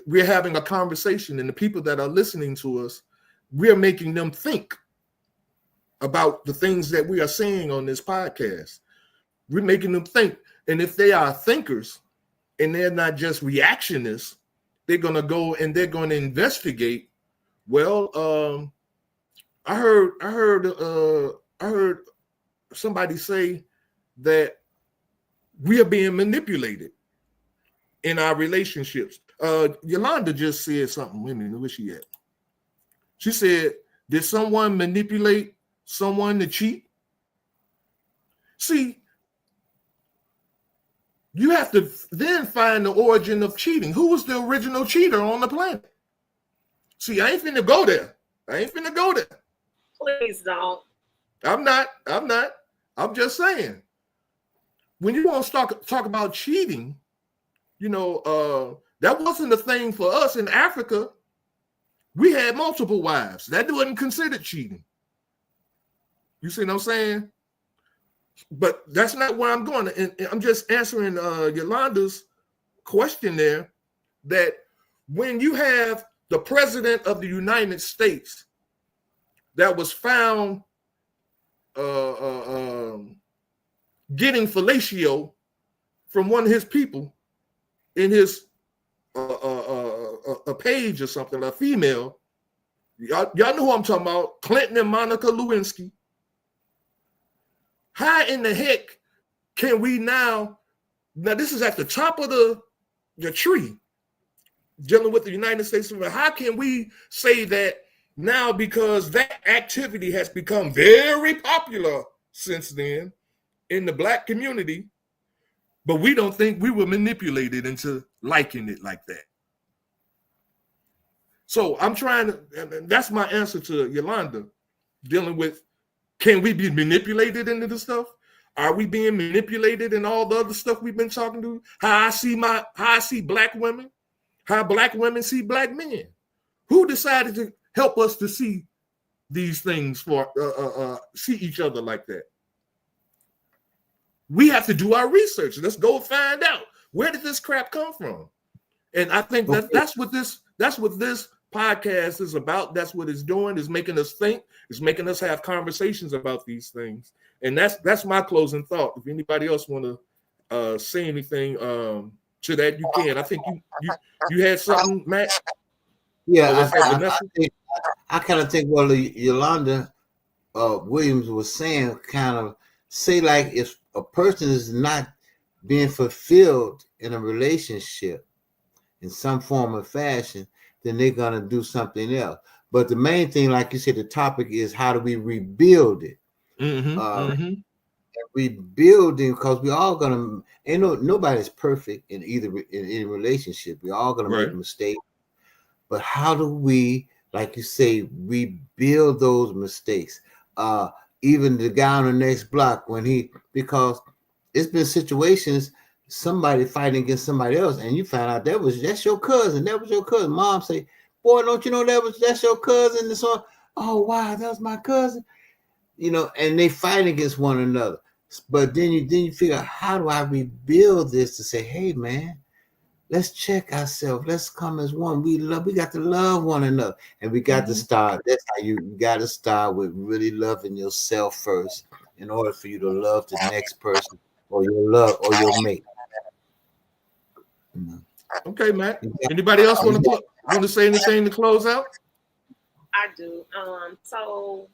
We're having a conversation, and the people that are listening to us, we're making them think about the things that we are saying on this podcast. We're making them think. And if they are thinkers and they're not just reactionists, they're going to go and they're going to investigate. Well, I heard somebody say that we are being manipulated in our relationships. Yolanda just said something. Wait a minute, where's she at? She said, did someone manipulate someone to cheat? See, you have to then find the origin of cheating. Who was the original cheater on the planet? See, I ain't finna go there. Please don't. I'm not. I'm just saying. When you want to talk about cheating, you know, that wasn't a thing for us in Africa. We had multiple wives. That wasn't considered cheating. You see what I'm saying? But that's not where I'm going. And I'm just answering Yolanda's question there, that when you have the president of the United States that was found getting fellatio from one of his people in his a page or something, a female. Y'all know who I'm talking about, Clinton and Monica Lewinsky. How in the heck can we now this is at the top of the tree, dealing with the United States of America. How can we say that now because that activity has become very popular since then in the Black community, but we don't think we were manipulated into liking it like that? So I'm trying to, and that's my answer to Yolanda, dealing with, can we be manipulated into this stuff? Are we being manipulated in all the other stuff we've been talking to? How I see Black women, how Black women see Black men. Who decided to help us to see these things for see each other like that? We have to do our research. Let's go find out, where did this crap come from? And I think that's what this podcast is about. That's what it's doing, is making us think, is making us have conversations about these things. And that's my closing thought. If anybody else want to say anything to that, you can. I think you had something, Matt? Yeah, I kind of think what Yolanda Williams was saying, kind of say, like, if a person is not being fulfilled in a relationship in some form or fashion, then they're going to do something else. But the main thing, like you said, the topic is, how do we rebuild it? Rebuilding, because we all gonna, nobody's perfect in any relationship. We're all gonna make mistakes. But how do we, like you say, rebuild those mistakes? Even the guy on the next block, because it's been situations, somebody fighting against somebody else, and you found out that's your cousin. That was your cousin. Mom say, "Boy, don't you know that's your cousin?" And so, oh wow, that was my cousin. And they fight against one another. But then you figure out, how do I rebuild this to say, hey man, let's check ourselves. Let's come as one. We got to love one another. And we got to start. That's how you got to start, with really loving yourself first, in order for you to love the next person, or your mate. Okay, Matt. Anybody else want to say anything to close out? I do. So,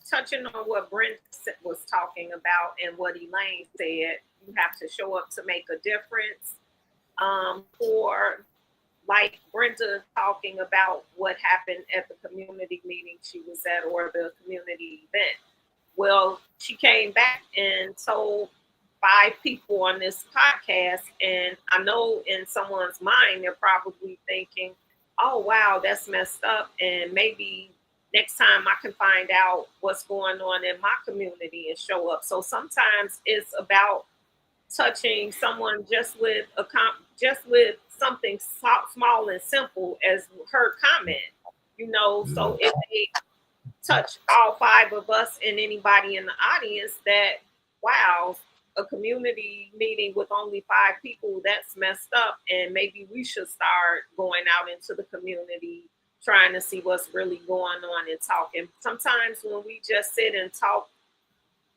touching on what Brent was talking about and what Elaine said, you have to show up to make a difference. For, like, Brenda talking about what happened at the community meeting she was at, or the community event. Well, she came back and told 5 people on this podcast, and I know in someone's mind they're probably thinking, oh wow, that's messed up, and maybe next time I can find out what's going on in my community and show up. So sometimes it's about touching someone just with something small and simple as her comment, So if they touch all 5 of us and anybody in the audience, that, wow, a community meeting with only 5 people, that's messed up, and maybe we should start going out into the community, trying to see what's really going on and talking. Sometimes when we just sit and talk,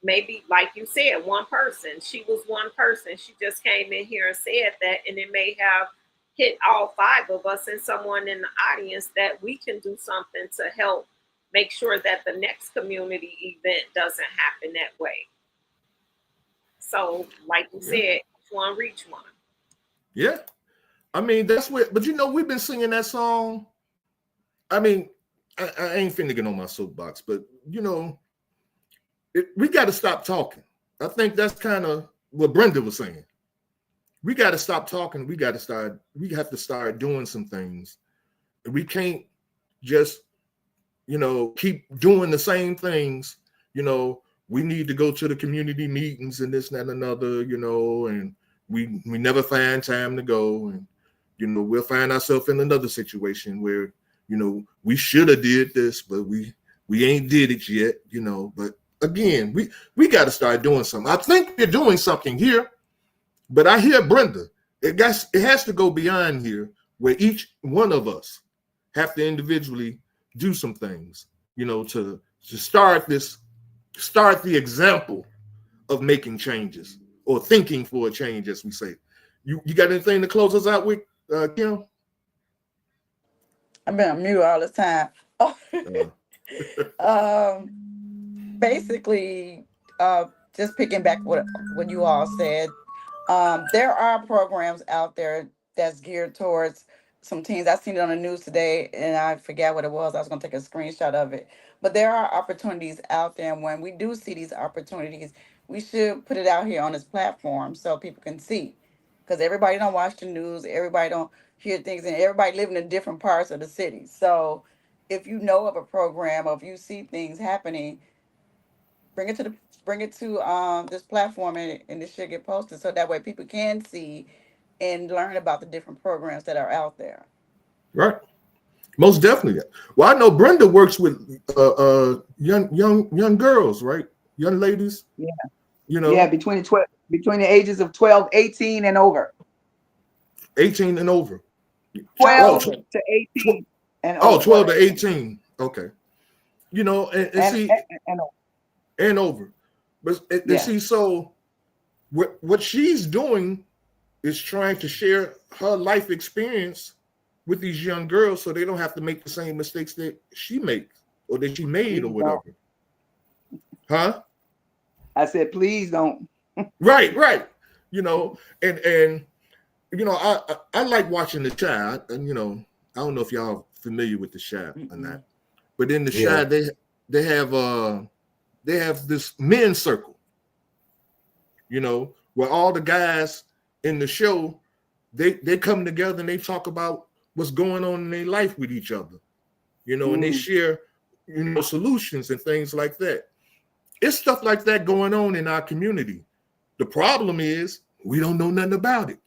maybe, like you said, one person, she was one person. She just came in here and said that, and it may have hit all 5 of us and someone in the audience, that we can do something to help make sure that the next community event doesn't happen that way. So, like you said, each one reach one. Yeah. I mean, that's what, but we've been singing that song. I mean, I ain't finna get on my soapbox, but we got to stop talking. I think that's kind of what Brenda was saying. We got to stop talking. We have to start doing some things. We can't just, keep doing the same things. We need to go to the community meetings and this, that, and another, and we never find time to go. And, we'll find ourselves in another situation where, we should have did this, but we ain't did it yet, but again, we got to start doing something. I think we're doing something here, but I hear Brenda. It has to go beyond here, where each one of us have to individually do some things. you know, to start the example of making changes or thinking for a change, as we say. You got anything to close us out with, Kim? I've been on mute all this time. Basically, just picking back what you all said, there are programs out there that's geared towards some teens. I seen it on the news today, and I forgot what it was. I was gonna take a screenshot of it. But there are opportunities out there, and when we do see these opportunities, we should put it out here on this platform so people can see. Because everybody don't watch the news, everybody don't hear things, and everybody living in different parts of the city. So if you know of a program or if you see things happening, bring it to this platform, and it should get posted so that way people can see and learn about the different programs that are out there. Right. Most definitely. Well, I know Brenda works with young girls, right? Young ladies. Yeah. You know. Yeah, between the ages of 12, 18 and over. 18 and over. 12 to 18 and over. 12 to 18. Okay. You know, and see and over. But and see, so what she's doing is trying to share her life experience with these young girls so they don't have to make the same mistakes that she makes or that she made or whatever. Huh? I said, please don't. Right. You know, and you know, I like watching the child, and you know, I don't know if y'all familiar with the Chi or not, but in the Chi they have this men's circle, you know, where all the guys in the show they come together and they talk about what's going on in their life with each other, you know, and they share, you know, solutions and things like that. It's stuff like that going on in our community. The problem is we don't know nothing about it,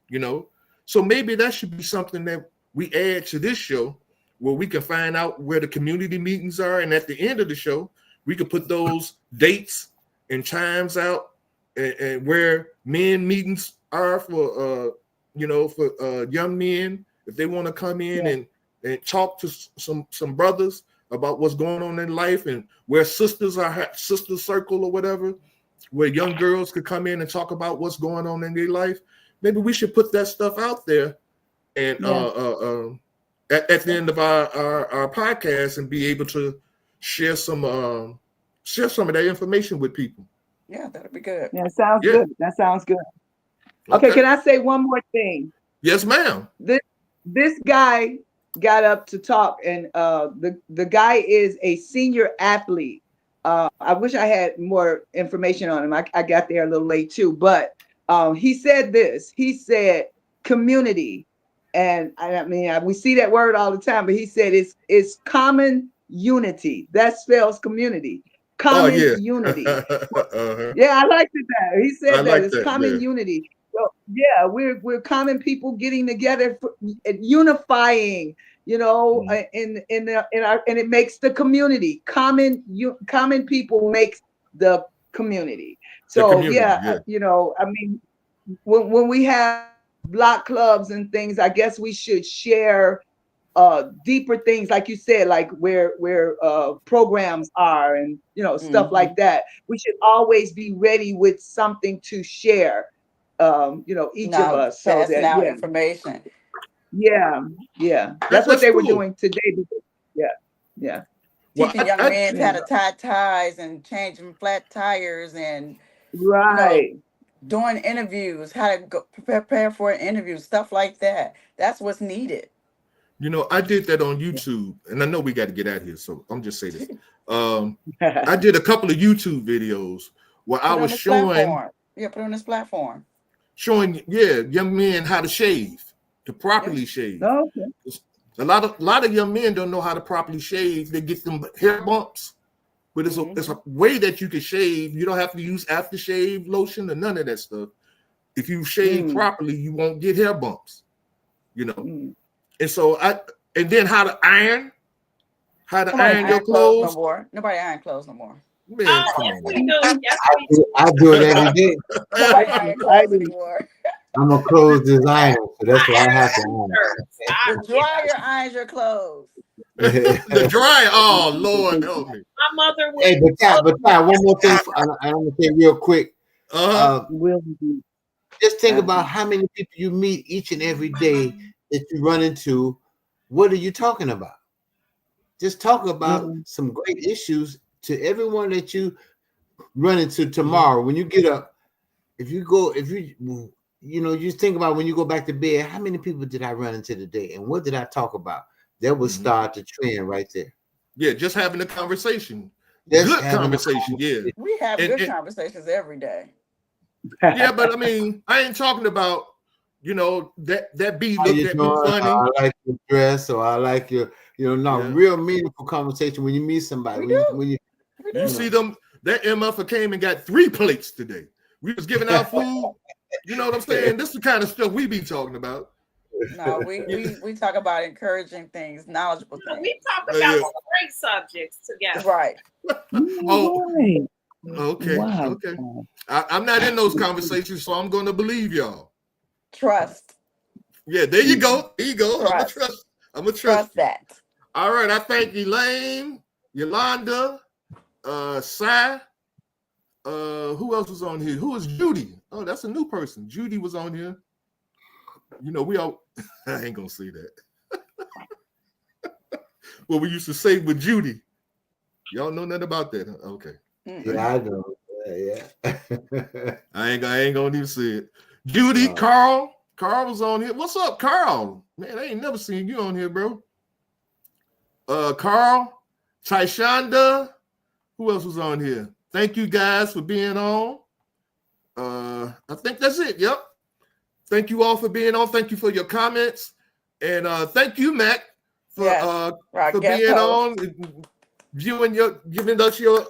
you know. So maybe that should be something that we add to this show where we can find out where the community meetings are. And at the end of the show, we could put those dates and times out and where men meetings are for, you know, for young men, if they want to come in and talk to some brothers about what's going on in life, and where sisters are, sister circle or whatever, where young girls could come in and talk about what's going on in their life. Maybe we should put that stuff out there, and at the end of our podcast, and be able to share some of that information with people. Yeah, that'd be good. Yeah, sounds good. That sounds good. Okay, can I say one more thing? Yes, ma'am. This guy got up to talk, and the guy is a senior athlete. I wish I had more information on him. I got there a little late too, but he said this. He said community, and I mean we see that word all the time, but he said it's common unity. That spells community. Common unity. Yeah, I liked that. He said that it's common unity. So yeah, we're common people getting together, unifying, you know, in our, and it makes the community. Common people makes the community. So you know, I mean, when we have block clubs and things, I guess we should share deeper things, like you said, like where programs are, and you know, stuff like that. We should always be ready with something to share. You know, each of us, so that information. That's what they were doing today. Teaching young men how to tie ties and changing flat tires, and you know, doing interviews, how to go prepare for an interview, stuff like that. That's what's needed. You know, I did that on YouTube, and I know we got to get out of here, so I'm just saying this. I did a couple of YouTube videos where I was showing. Put on this platform. Showing young men how to shave, to properly shave. Okay. A lot of young men don't know how to properly shave. They get them hair bumps, but it's a way that you can shave. You don't have to use aftershave lotion or none of that stuff. If you shave properly, you won't get hair bumps. You know, and so and then how to iron your clothes. Nobody iron clothes no more. Man, yes, we do. Yes, we do. I do it every day. I do. I'm a clothes designer, so that's why I have to iron. The dryer irons your clothes. The dry. Oh Lord, help me. My mother would. Hey, but Ty, one more thing. I'm gonna say real quick. Will be. Just think about how many people you meet each and every day that you run into. What are you talking about? Just talk about some great issues to everyone that you run into tomorrow. When you get up, you think about when you go back to bed, how many people did I run into today? And what did I talk about? That would start the trend right there. Yeah, just having a conversation. Just Good having a conversation, yeah. We have good conversations every day. Yeah, but I mean, I ain't talking about, that be How looked you at me doing? funny. I like your dress, or I like your, real meaningful conversation when you meet somebody. When you see them, that MF came and got 3 plates today. We was giving out food. You know what I'm saying? This is the kind of stuff we be talking about. No, we talk about encouraging things, knowledgeable things. We talk about great subjects together. Right. Okay. Wow. Okay. I'm not in those conversations, so I'm going to believe y'all. Trust. Yeah, there you go. There you go. Trust. I'm gonna trust that. All right. I thank Elaine, Yolanda, Sai. Who else was on here? Who was Judy? Oh, that's a new person. Judy was on here. We all. I ain't gonna say that. What we used to say with Judy. Y'all know nothing about that, huh? Okay. Yeah, I know. Yeah. I ain't gonna even say it. Judy, Carl was on here. What's up, Carl? Man, I ain't never seen you on here, bro. Carl, Tyshonda. Who else was on here? Thank you guys for being on. I think that's it. Yep. Thank you all for being on. Thank you for your comments. And thank you, Mac, for being on, giving us your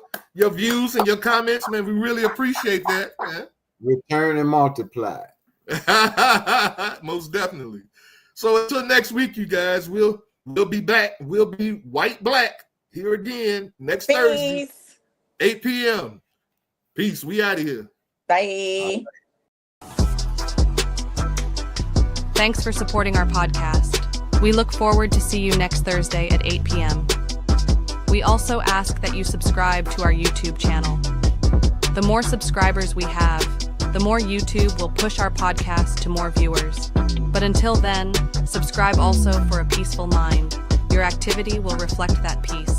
views and your comments, man. We really appreciate that, man. Return and multiply. Most definitely. So until next week, you guys, we'll be back. We'll be white black here again next Thursday, 8 p.m. Peace. We out of here. Bye. Thanks for supporting our podcast. We look forward to see you next Thursday at 8 p.m. We also ask that you subscribe to our YouTube channel. The more subscribers we have, the more YouTube will push our podcast to more viewers. But until then, subscribe also for a peaceful mind. Your activity will reflect that peace.